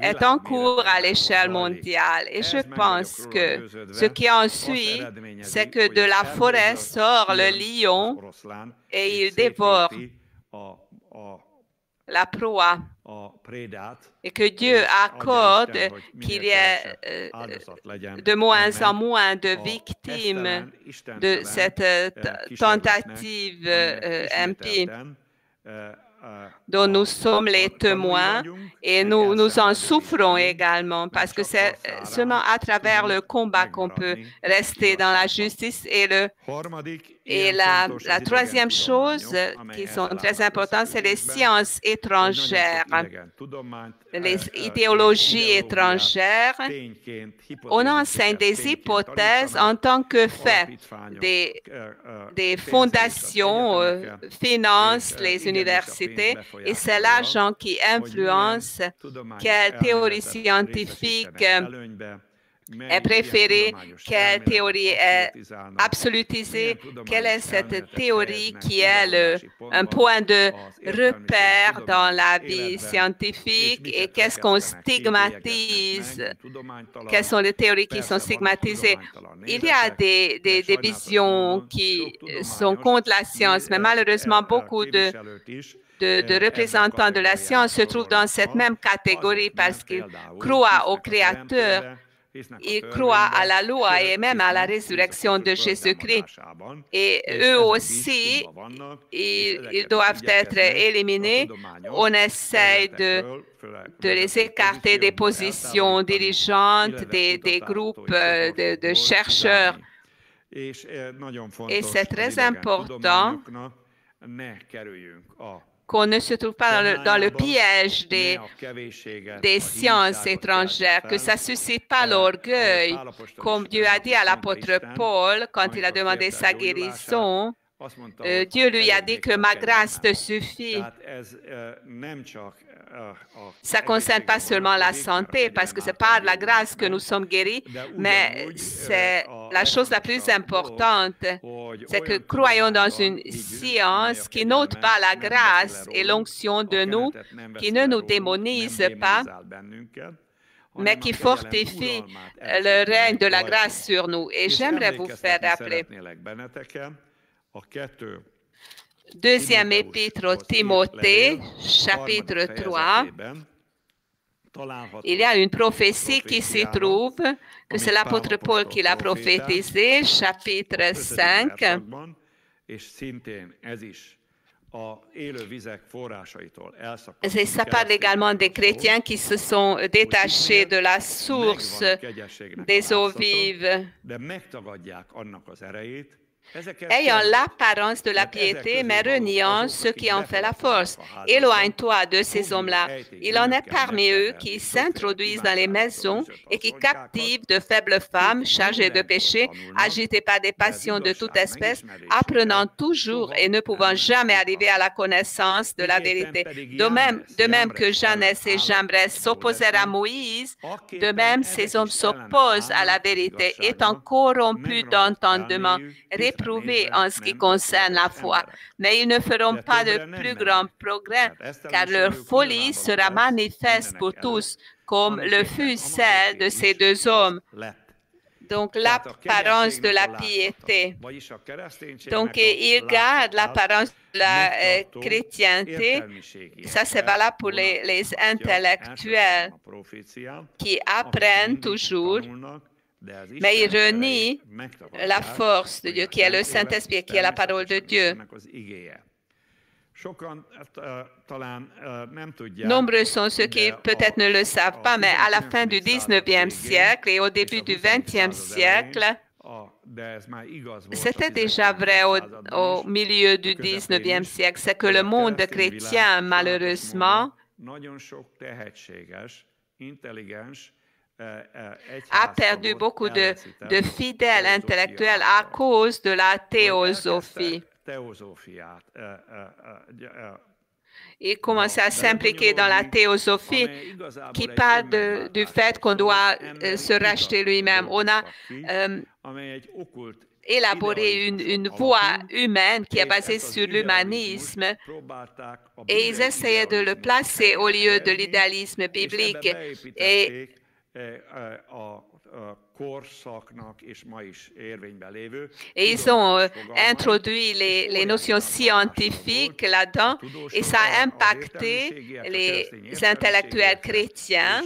est en cours à l'échelle mondiale. Et je pense que ce qui en suit, c'est que de la forêt sort le lion et il dévore la proie. Et que Dieu accorde qu'il y ait de moins en moins de victimes de cette tentative impie dont nous sommes les témoins et nous en souffrons également parce que c'est seulement à travers le combat qu'on peut rester dans la justice et la troisième chose qui sont très importantes, c'est les sciences étrangères, les idéologies étrangères. On enseigne des hypothèses en tant que fait. Des fondations financent les universités et c'est l'argent qui influence quelle théorie scientifique est préférée, quelle théorie est absolutisée, quelle est cette théorie qui est un point de repère dans la vie scientifique et qu'est-ce qu'on stigmatise, quelles sont les théories qui sont stigmatisées. Il y a des visions qui sont contre la science, mais malheureusement beaucoup de représentants de la science se trouvent dans cette même catégorie parce qu'ils croient au Créateur ils croient à la loi et même à la résurrection de Jésus-Christ. Et eux aussi, ils doivent être éliminés. On essaie de les écarter des positions dirigeantes, des groupes de chercheurs. Et c'est très important qu'on ne se trouve pas dans le piège des sciences étrangères, que ça ne suscite pas l'orgueil, comme Dieu a dit à l'apôtre Paul quand il a demandé sa guérison. Dieu lui a dit que ma grâce te suffit. Ça ne concerne pas seulement la santé, parce que c'est par la grâce que nous sommes guéris, mais c'est la chose la plus importante, c'est que croyons dans une science qui n'ôte pas la grâce et l'onction de nous, qui ne nous démonise pas, mais qui fortifie le règne de la grâce sur nous. Et j'aimerais vous faire rappeler Deuxième épître au Timothée, chapitre 3, il y a une prophétie qui s'y trouve, que c'est l'apôtre Paul qui l'a prophétisée, chapitre 5. Et ça parle également des chrétiens qui se sont détachés de la source des eaux vives, ayant l'apparence de la piété, mais reniant ce qui en fait la force. Éloigne-toi de ces hommes-là. Il en est parmi eux qui s'introduisent dans les maisons et qui captivent de faibles femmes chargées de péché, agitées par des passions de toute espèce, apprenant toujours et ne pouvant jamais arriver à la connaissance de la vérité. De même que Jeannès et Jambres s'opposèrent à Moïse, de même ces hommes s'opposent à la vérité, étant corrompus d'entendement, réprouvés en ce qui concerne la foi, mais ils ne feront pas de plus grand progrès, car leur folie sera manifeste pour tous, comme le fut celle de ces deux hommes. Donc, l'apparence de la piété. Donc, ils gardent l'apparence de la chrétienté. Ça, c'est valable pour les intellectuels qui apprennent toujours, mais ils renient la force de Dieu, qui est le Saint-Esprit, qui est la parole de Dieu. Nombreux sont ceux qui peut-être ne le savent pas, mais à la fin du 19e siècle et au début du 20e siècle, c'était déjà vrai au milieu du 19e siècle, c'est que le monde chrétien, malheureusement, a perdu beaucoup de fidèles intellectuels à cause de la théosophie. Il commence à s'impliquer dans la théosophie qui parle du fait qu'on doit se racheter lui-même. On a élaboré une voie humaine qui est basée sur l'humanisme et ils essayaient de le placer au lieu de l'idéalisme biblique. Et ils ont introduit les notions scientifiques là-dedans et ça a impacté les intellectuels chrétiens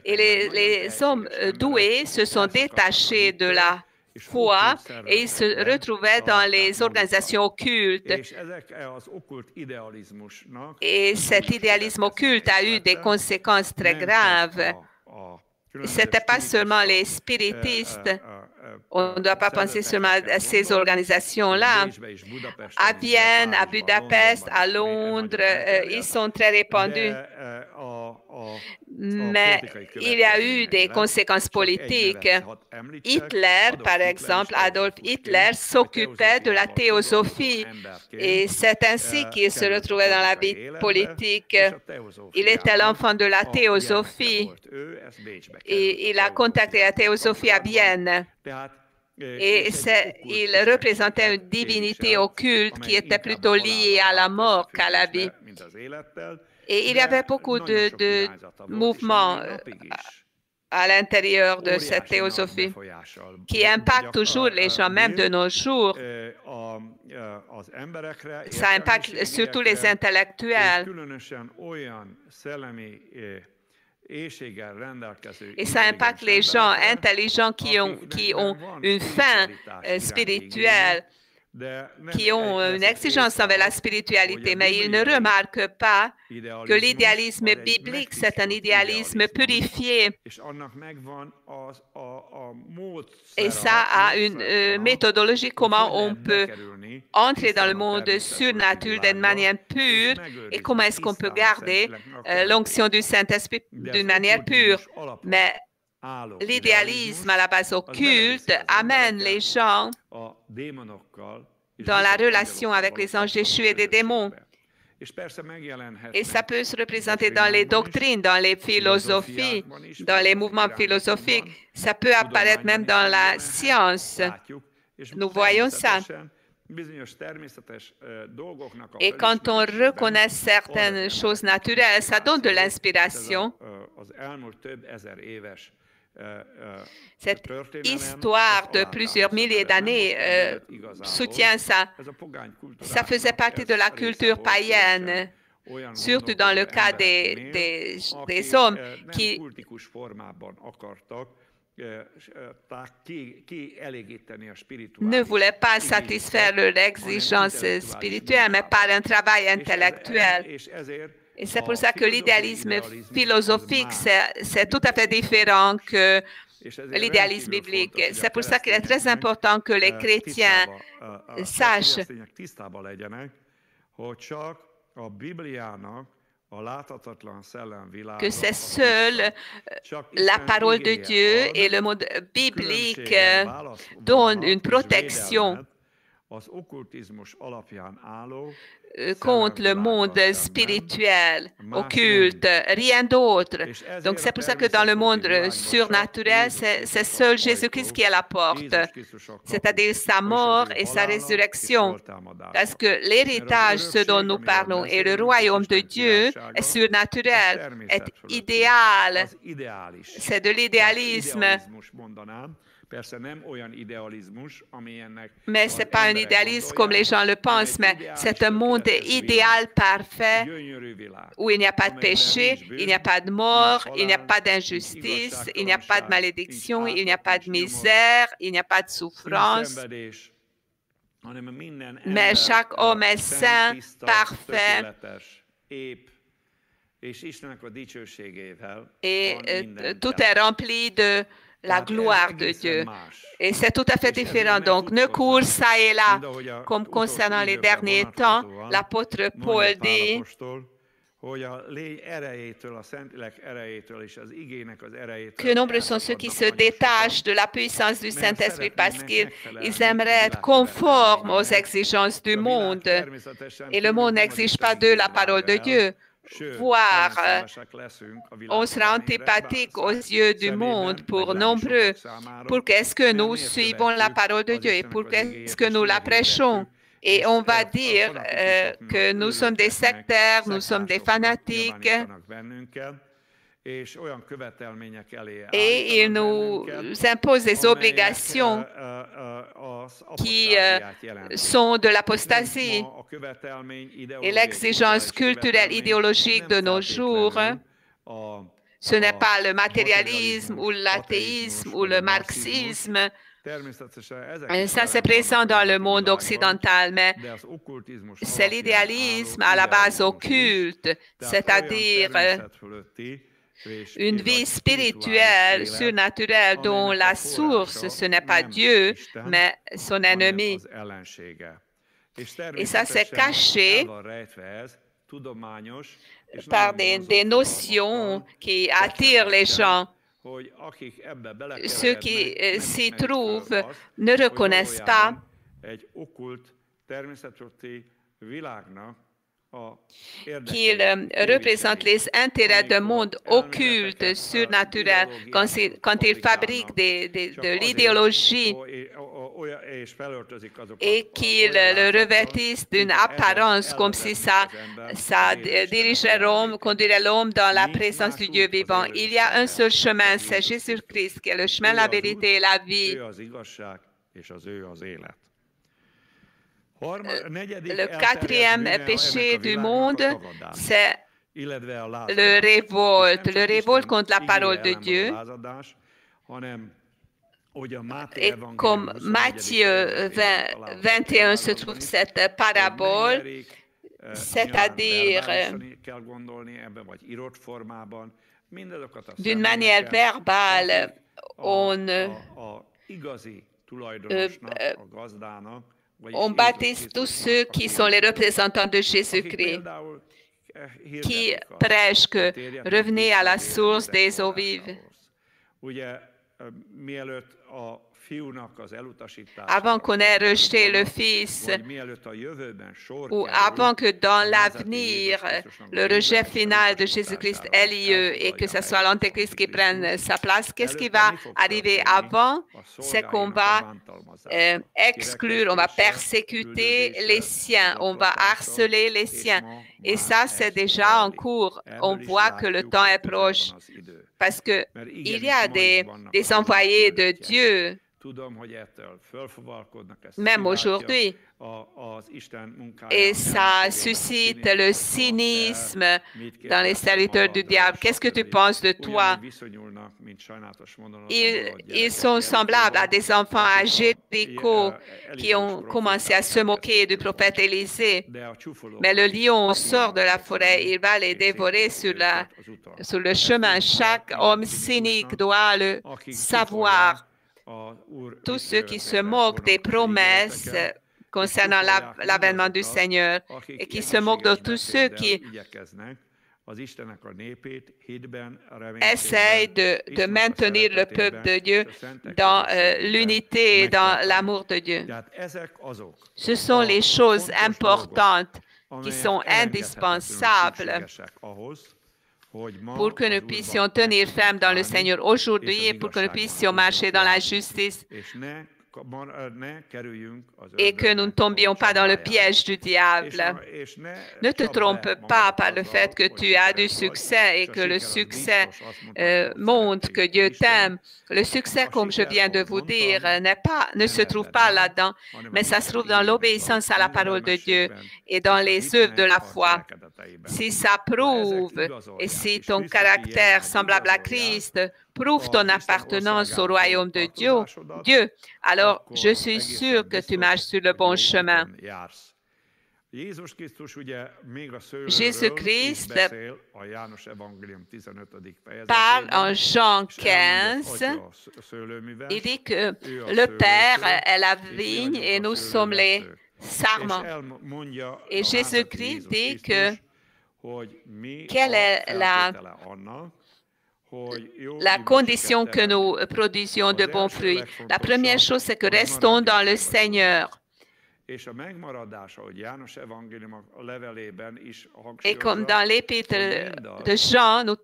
et les hommes doués se sont détachés de la foi et ils se retrouvaient dans les organisations occultes. Et cet idéalisme occulte a eu des conséquences très graves. Ce n'était pas seulement les spiritistes, on ne doit pas penser seulement à ces organisations-là. À Vienne, à Budapest, à Londres, ils sont très répandus. Mais il y a eu des conséquences politiques. Hitler, par exemple, Adolf Hitler s'occupait de la théosophie et c'est ainsi qu'il se retrouvait dans la vie politique. Il était l'enfant de la théosophie et il a contacté la théosophie à Vienne. Et il représentait une divinité occulte qui était plutôt liée à la mort qu'à la vie. Et il y avait beaucoup de mouvements à l'intérieur de cette théosophie qui impacte toujours les gens, même de nos jours. Ça impacte surtout les intellectuels. Et ça impacte les gens intelligents qui ont une faim spirituelle, qui ont une exigence envers la spiritualité, mais ils ne remarquent pas que l'idéalisme biblique, c'est un idéalisme purifié. Et ça a une méthodologie comment on peut entrer dans le monde surnaturel d'une manière pure et comment est-ce qu'on peut garder l'onction du Saint-Esprit d'une manière pure. Mais l'idéalisme à la base occulte amène les gens dans la relation avec les anges déchus et des démons. Et ça peut se représenter dans les doctrines, dans les philosophies, dans les mouvements philosophiques. Ça peut apparaître même dans la science. Nous voyons ça. Et quand on reconnaît certaines choses naturelles, ça donne de l'inspiration. Cette histoire de plusieurs milliers d'années soutient ça. Ça faisait partie de la culture païenne, surtout dans le cas des hommes qui ne voulaient pas satisfaire leurs exigences spirituelles, mais par un travail intellectuel. Et c'est pour ça que l'idéalisme philosophique, c'est tout à fait différent que l'idéalisme biblique. C'est pour ça qu'il est très important que les chrétiens sachent que c'est seul la parole de Dieu et le monde biblique donnent une protection contre le monde spirituel, occulte, rien d'autre. Donc, c'est pour ça que dans le monde surnaturel, c'est seul Jésus-Christ qui est à la porte, c'est-à-dire sa mort et sa résurrection. Parce que l'héritage, ce dont nous parlons, et le royaume de Dieu est surnaturel, est idéal. C'est de l'idéalisme. Mais ce n'est pas un idéalisme comme les gens le pensent, mais c'est un monde idéal, parfait, où il n'y a pas de péché, il n'y a pas de mort, il n'y a pas d'injustice, il n'y a pas de malédiction, il n'y a pas de misère, il n'y a pas de souffrance. Mais chaque homme est saint, parfait, et tout est rempli de la gloire de Dieu. Et c'est tout à fait différent. Donc, ne cours ça et là, comme concernant les derniers temps, l'apôtre Paul dit que nombreux sont ceux qui se détachent de la puissance du Saint-Esprit parce qu'ils aimeraient être conformes aux exigences du monde. Et le monde n'exige pas d'eux la parole de Dieu. Voire, on sera antipathique aux yeux du monde pour nombreux. Pour qu'est-ce que nous suivons la parole de Dieu et pour qu'est-ce que nous la prêchons? Et on va dire que nous sommes des sectaires, nous sommes des fanatiques. Et il nous impose des obligations qui sont de l'apostasie. Et l'exigence culturelle idéologique de nos jours, ce n'est pas le matérialisme ou l'athéisme ou le marxisme. Ça, c'est présent dans le monde occidental, mais c'est l'idéalisme à la base occulte, c'est-à-dire une vie spirituelle, surnaturelle, dont la source, ce n'est pas Dieu, mais son ennemi. Et ça, c'est caché par des notions qui attirent les gens. Ceux qui s'y trouvent ne reconnaissent pas qu'il représente les intérêts d'un monde occulte, surnaturel, quand il fabrique de l'idéologie et qu'il le revêtisse d'une apparence comme si ça dirigerait l'homme, conduirait l'homme dans la présence du Dieu vivant. Il y a un seul chemin, c'est Jésus-Christ, qui est le chemin, la vérité et la vie. Le quatrième péché du monde, c'est le révolte contre la parole de Dieu. Et comme Matthieu 21 se trouve cette parabole, c'est-à-dire d'une manière verbale, on baptise tous ceux qui sont les représentants de Jésus-Christ, qui prêchent que revenez à la source des eaux vives. Avant qu'on ait rejeté le Fils, ou avant que dans l'avenir, le rejet final de Jésus-Christ ait lieu et que ce soit l'Antéchrist qui prenne sa place, qu'est-ce qui va arriver avant? C'est qu'on va exclure, on va persécuter les siens, on va harceler les siens. Et ça, c'est déjà en cours. On voit que le temps est proche. Parce qu'il y a des envoyés de Dieu, même aujourd'hui, et ça suscite le cynisme dans les serviteurs du diable. Qu'est-ce que tu penses de toi? Ils sont semblables à des enfants à Jéricho qui ont commencé à se moquer du prophète Élisée. Mais le lion sort de la forêt, il va les dévorer sur le chemin. Chaque homme cynique doit le savoir. Tous ceux qui se moquent des promesses concernant l'avènement du Seigneur et qui se moquent de tous ceux qui essayent de maintenir le peuple de Dieu dans l'unité et dans l'amour de Dieu. Ce sont les choses importantes qui sont indispensables pour que nous puissions tenir ferme dans le Seigneur aujourd'hui et pour que nous puissions marcher dans la justice et que nous ne tombions pas dans le piège du diable. Ne te trompe pas par le fait que tu as du succès et que le succès montre que Dieu t'aime. Le succès, comme je viens de vous dire, ne se trouve pas là-dedans, mais ça se trouve dans l'obéissance à la parole de Dieu et dans les œuvres de la foi. Si ça prouve et si ton caractère semblable à Christ prouve ton appartenance au royaume de Dieu, alors je suis sûr que tu marches sur le bon chemin. Jésus-Christ parle en Jean 15, il dit que le Père est la vigne et nous sommes les sarments. Et Jésus-Christ dit que quelle est la condition que nous produisions de bons fruits. La première chose, c'est que restons dans le Seigneur. Et comme dans l'épître de Jean, nous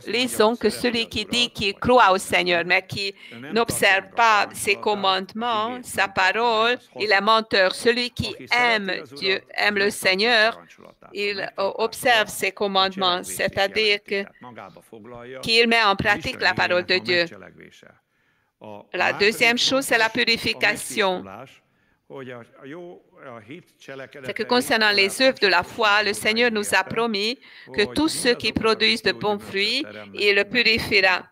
lisons que celui qui dit qu'il croit au Seigneur, mais qui n'observe pas ses commandements, sa parole, il est menteur. Celui qui aime Dieu, aime le Seigneur, il observe ses commandements, c'est-à-dire qu'il met en pratique la parole de Dieu. La deuxième chose, c'est la purification. C'est que concernant les œuvres de la foi, le Seigneur nous a promis que tous ceux qui produisent de bons fruits, il le purifiera.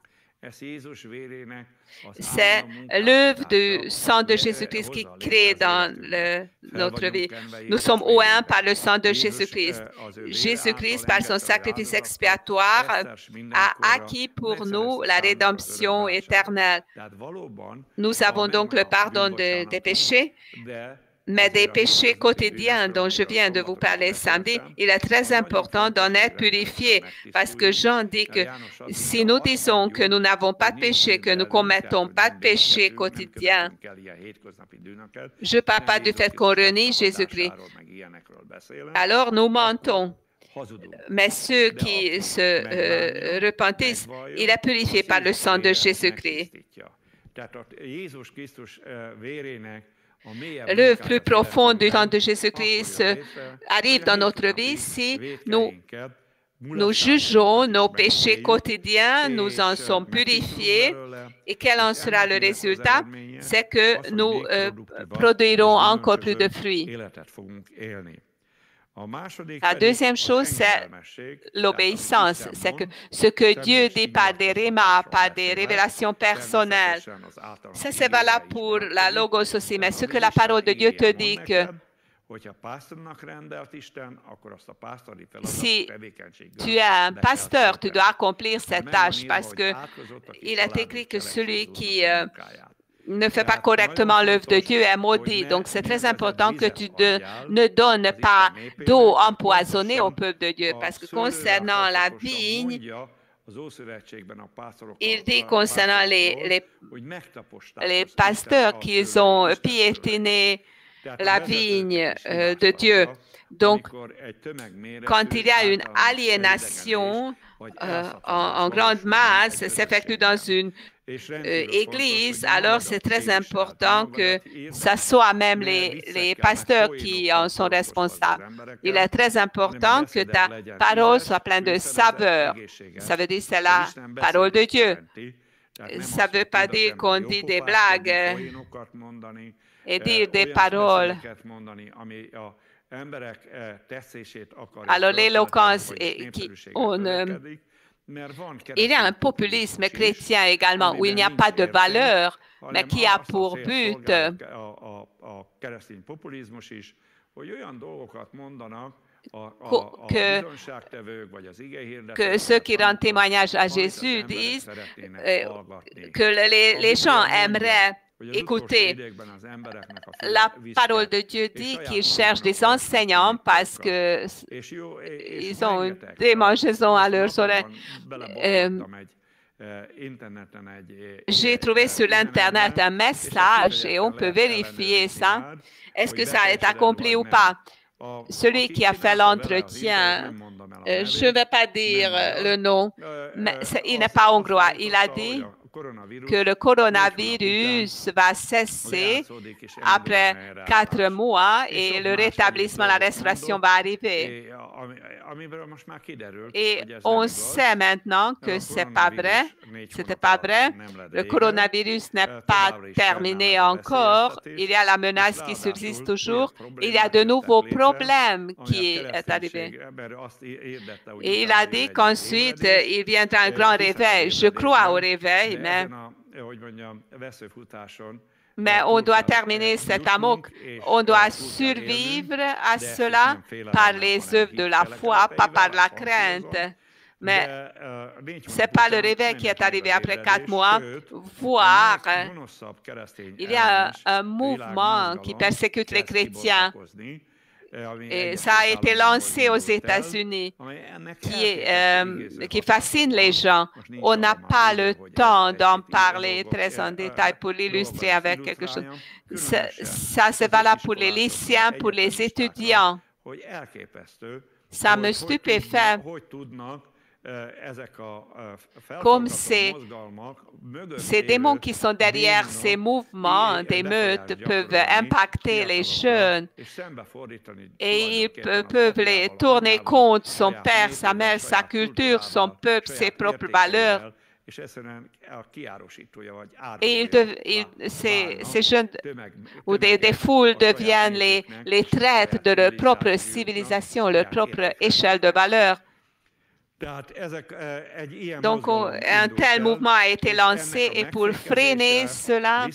C'est l'œuvre du sang de Jésus-Christ qui crée dans notre vie. Nous sommes oints par le sang de Jésus-Christ. Jésus-Christ, par son sacrifice expiatoire, a acquis pour nous la rédemption éternelle. Nous avons donc le pardon des péchés, mais des péchés quotidiens dont je viens de vous parler samedi, il est très important d'en être purifié parce que Jean dit que si nous disons que nous n'avons pas de péché, que nous ne commettons pas de péché quotidien, je ne parle pas du fait qu'on renie Jésus-Christ. Alors nous mentons. Mais ceux qui se repentissent, il est purifié par le sang de Jésus-Christ. L'œuvre plus profonde du sang de Jésus-Christ arrive dans notre vie si nous jugeons nos péchés quotidiens, nous en sommes purifiés. Et quel en sera le résultat? C'est que nous produirons encore plus de fruits. La deuxième chose, c'est l'obéissance. C'est que ce que Dieu dit par des rémas, par des révélations personnelles, ça c'est valable pour la Logos aussi, mais ce que la parole de Dieu te dit que si tu es un pasteur, tu dois accomplir cette tâche parce qu'il est écrit que celui qui ne fait pas correctement l'œuvre de Dieu est maudit. Donc, c'est très important que tu ne donnes pas d'eau empoisonnée au peuple de Dieu. Parce que concernant la vigne, il dit concernant les pasteurs qu'ils ont piétiné la vigne de Dieu. Donc, quand il y a une aliénation en grande masse s'effectue dans une église, alors c'est très important que ce soit même les pasteurs qui en sont responsables. Il est très important que ta parole soit pleine de saveur. Ça veut dire que c'est la parole de Dieu. Ça ne veut pas dire qu'on dit des blagues et dire des paroles. Alors l'éloquence, il y a un populisme chrétien également où il n'y a pas de valeur, mais qui a pour but que ceux qui rendent témoignage à Jésus disent que les gens aimeraient écoutez, la parole de Dieu dit qu'ils cherchent des enseignants parce qu'ils ont une démangeaison à leurs oreilles. J'ai trouvé sur l'Internet un message et on peut vérifier ça. Est-ce que ça est accompli ou pas? Celui qui a fait l'entretien, je ne vais pas dire le nom, mais il n'est pas hongrois. Il a dit que le coronavirus va cesser après 4 mois et le rétablissement, la restauration va arriver. Et on sait maintenant que c'est pas vrai. C'était pas vrai. Le coronavirus n'est pas terminé encore. Il y a la menace qui subsiste toujours. Il y a de nouveaux problèmes qui est arrivé. Et il a dit qu'ensuite, il viendra un grand réveil. Je crois au réveil, mais on doit terminer cet amour. On doit survivre à cela par les œuvres de la foi, pas par la crainte. Mais ce n'est pas le réveil qui est arrivé après 4 mois, voire il y a un mouvement qui persécute les chrétiens. Et ça a été lancé aux États-Unis, qui fascine les gens. On n'a pas le temps d'en parler très en détail pour l'illustrer avec quelque chose. Ça, c'est valable pour les lycéens, pour les étudiants. Ça me stupéfait. Comme ces démons qui sont derrière ces mouvements d'émeutes peuvent impacter les jeunes et ils peuvent les tourner contre son père, sa mère, sa culture, son peuple, ses propres valeurs. Et ces jeunes ou des foules deviennent les traîtres de leur propre civilisation, leur propre échelle de valeurs. Donc, un tel mouvement a été lancé et pour freiner cela,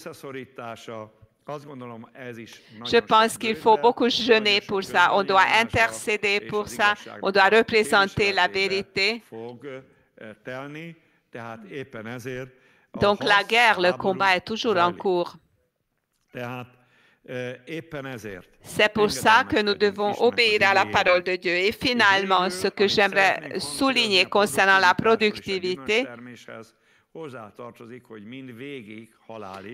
je pense qu'il faut beaucoup jeûner pour ça. On doit intercéder pour ça. On doit représenter la vérité. Donc, la guerre, le combat est toujours en cours. C'est pour ça que nous devons obéir à la parole de Dieu. Et finalement, ce que j'aimerais souligner concernant la productivité,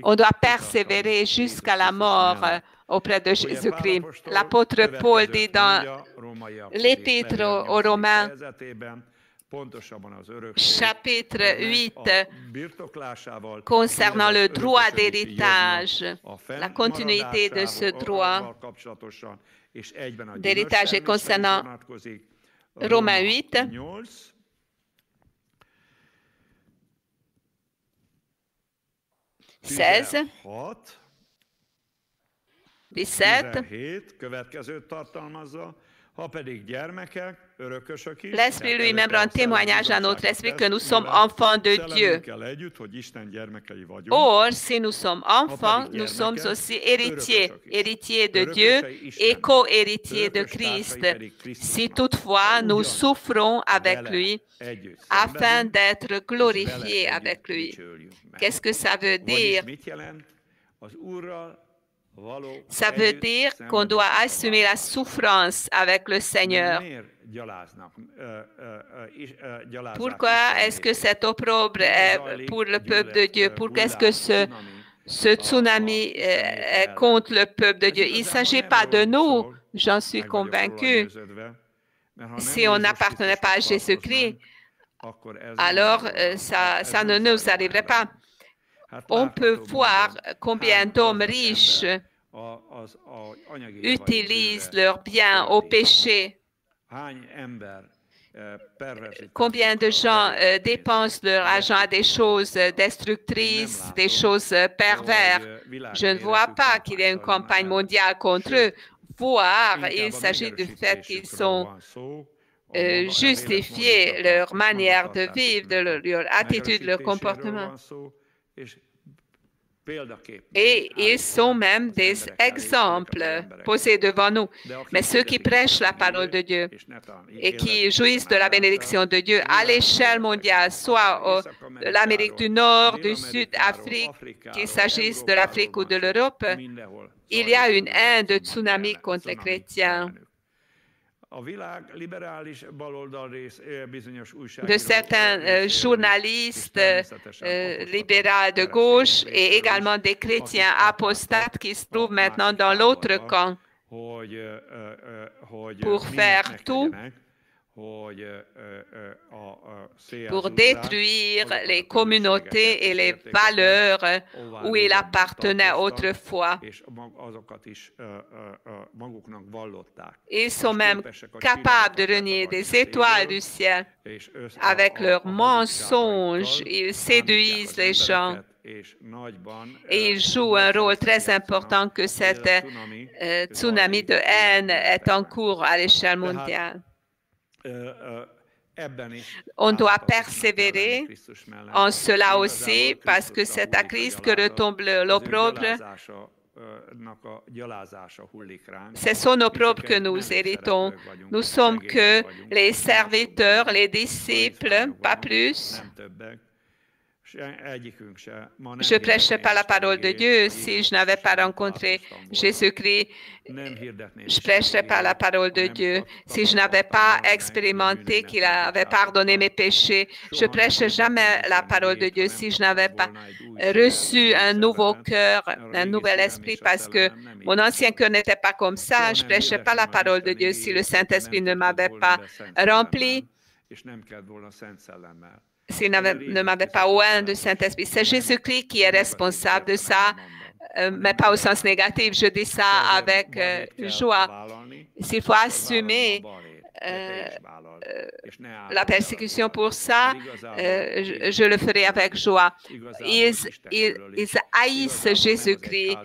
on doit persévérer jusqu'à la mort auprès de Jésus-Christ. L'apôtre Paul dit dans l'Épître aux Romains, chapitre 8, concernant le droit d'héritage, la continuité de ce droit d'héritage et concernant Romains 8, « 16, 17, L'Esprit lui-même rend témoignage à notre esprit que nous sommes enfants de Dieu. Or, si nous sommes enfants, nous sommes aussi héritiers, héritiers de Dieu et co-héritiers de Christ, si toutefois nous souffrons avec lui, afin d'être glorifiés avec lui. Qu'est-ce que ça veut dire? Ça veut dire qu'on doit assumer la souffrance avec le Seigneur. Pourquoi est-ce que cet opprobre est pour le peuple de Dieu? Pourquoi est-ce que ce tsunami est contre le peuple de Dieu? Il ne s'agit pas de nous, j'en suis convaincu. Si on n'appartenait pas à Jésus-Christ, alors ça ne nous arriverait pas. On peut voir combien d'hommes riches utilisent leurs biens au péché. Combien de gens dépensent leur argent à des choses destructrices, des choses perverses. Je ne vois pas qu'il y ait une campagne mondiale contre eux, voire il s'agit du fait qu'ils ont justifié leur manière de vivre, leur attitude, leur comportement. Et ils sont même des exemples posés devant nous. Mais ceux qui prêchent la parole de Dieu et qui jouissent de la bénédiction de Dieu à l'échelle mondiale, soit de l'Amérique du Nord, du Sud, Afrique, qu'il s'agisse de l'Afrique ou de l'Europe, il y a une haine de tsunami contre les chrétiens. De certains journalistes libéraux de gauche et également des chrétiens apostates qui se trouvent maintenant dans l'autre camp pour faire tout pour détruire les communautés et les valeurs où il appartenait autrefois. Ils sont même capables de renier des étoiles du ciel. Avec leurs mensonges, ils séduisent les gens. Et ils jouent un rôle très important que cette tsunami de haine est en cours à l'échelle mondiale. On doit persévérer en cela aussi, parce que c'est à Christ que retombe l'opprobre. C'est son opprobre que nous héritons. Nous sommes que les serviteurs, les disciples, pas plus. Je ne prêcherais pas la parole de Dieu si je n'avais pas rencontré Jésus-Christ. Je ne prêcherais pas la parole de Dieu si je n'avais pas expérimenté qu'il avait pardonné mes péchés. Je ne prêcherais jamais la parole de Dieu si je n'avais pas reçu un nouveau cœur, un nouvel esprit, parce que mon ancien cœur n'était pas comme ça. Je ne prêcherais pas la parole de Dieu si le Saint-Esprit ne m'avait pas rempli. S'il ne m'avait pas oint de Saint-Esprit. C'est Jésus-Christ qui est responsable de ça, mais pas au sens négatif. Je dis ça avec joie. S'il faut assumer la persécution pour ça, je le ferai avec joie. Ils haïssent Jésus-Christ.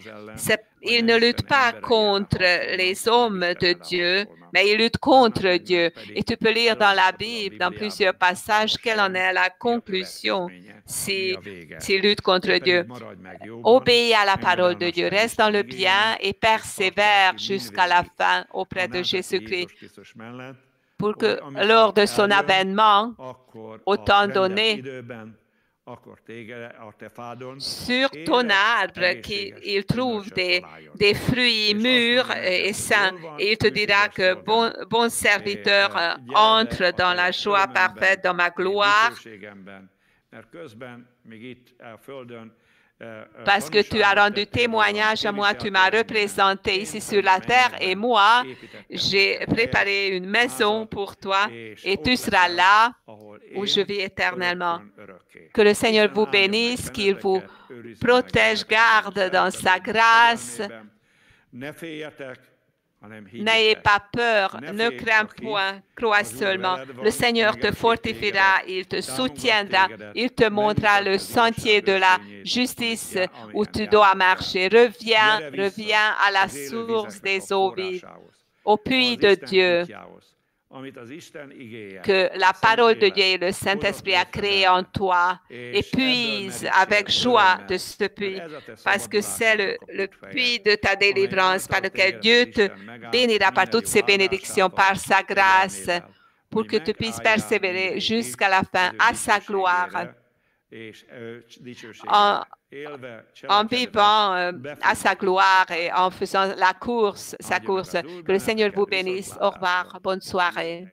Ils ne luttent pas contre les hommes de Dieu, mais ils luttent contre Dieu. Et tu peux lire dans la Bible, dans plusieurs passages, quelle en est la conclusion s'ils luttent contre Dieu. Obéis à la parole de Dieu, reste dans le bien et persévère jusqu'à la fin auprès de Jésus-Christ, pour que lors de son avènement, au temps donné, sur ton arbre, qu'il trouve des fruits mûrs et sains, et il te dira que bon serviteur, entre dans la joie parfaite, dans ma gloire, parce que tu as rendu témoignage à moi, tu m'as représenté ici sur la terre, et moi, j'ai préparé une maison pour toi, et tu seras là où je vis éternellement. Que le Seigneur vous bénisse, qu'il vous protège, garde dans sa grâce. N'ayez pas peur, ne crains point, crois seulement. Le Seigneur te fortifiera, il te soutiendra, il te montrera le sentier de la justice où tu dois marcher. Reviens à la source des eaux vives. au puits de Dieu que la parole de Dieu et le Saint-Esprit a créé en toi et puise avec joie de ce puits parce que c'est le puits de ta délivrance par lequel Dieu te bénira par toutes ses bénédictions, par sa grâce, pour que tu puisses persévérer jusqu'à la fin à sa gloire. En vivant à sa gloire et en faisant sa course. Que le Seigneur vous bénisse. Au revoir. Bonne soirée.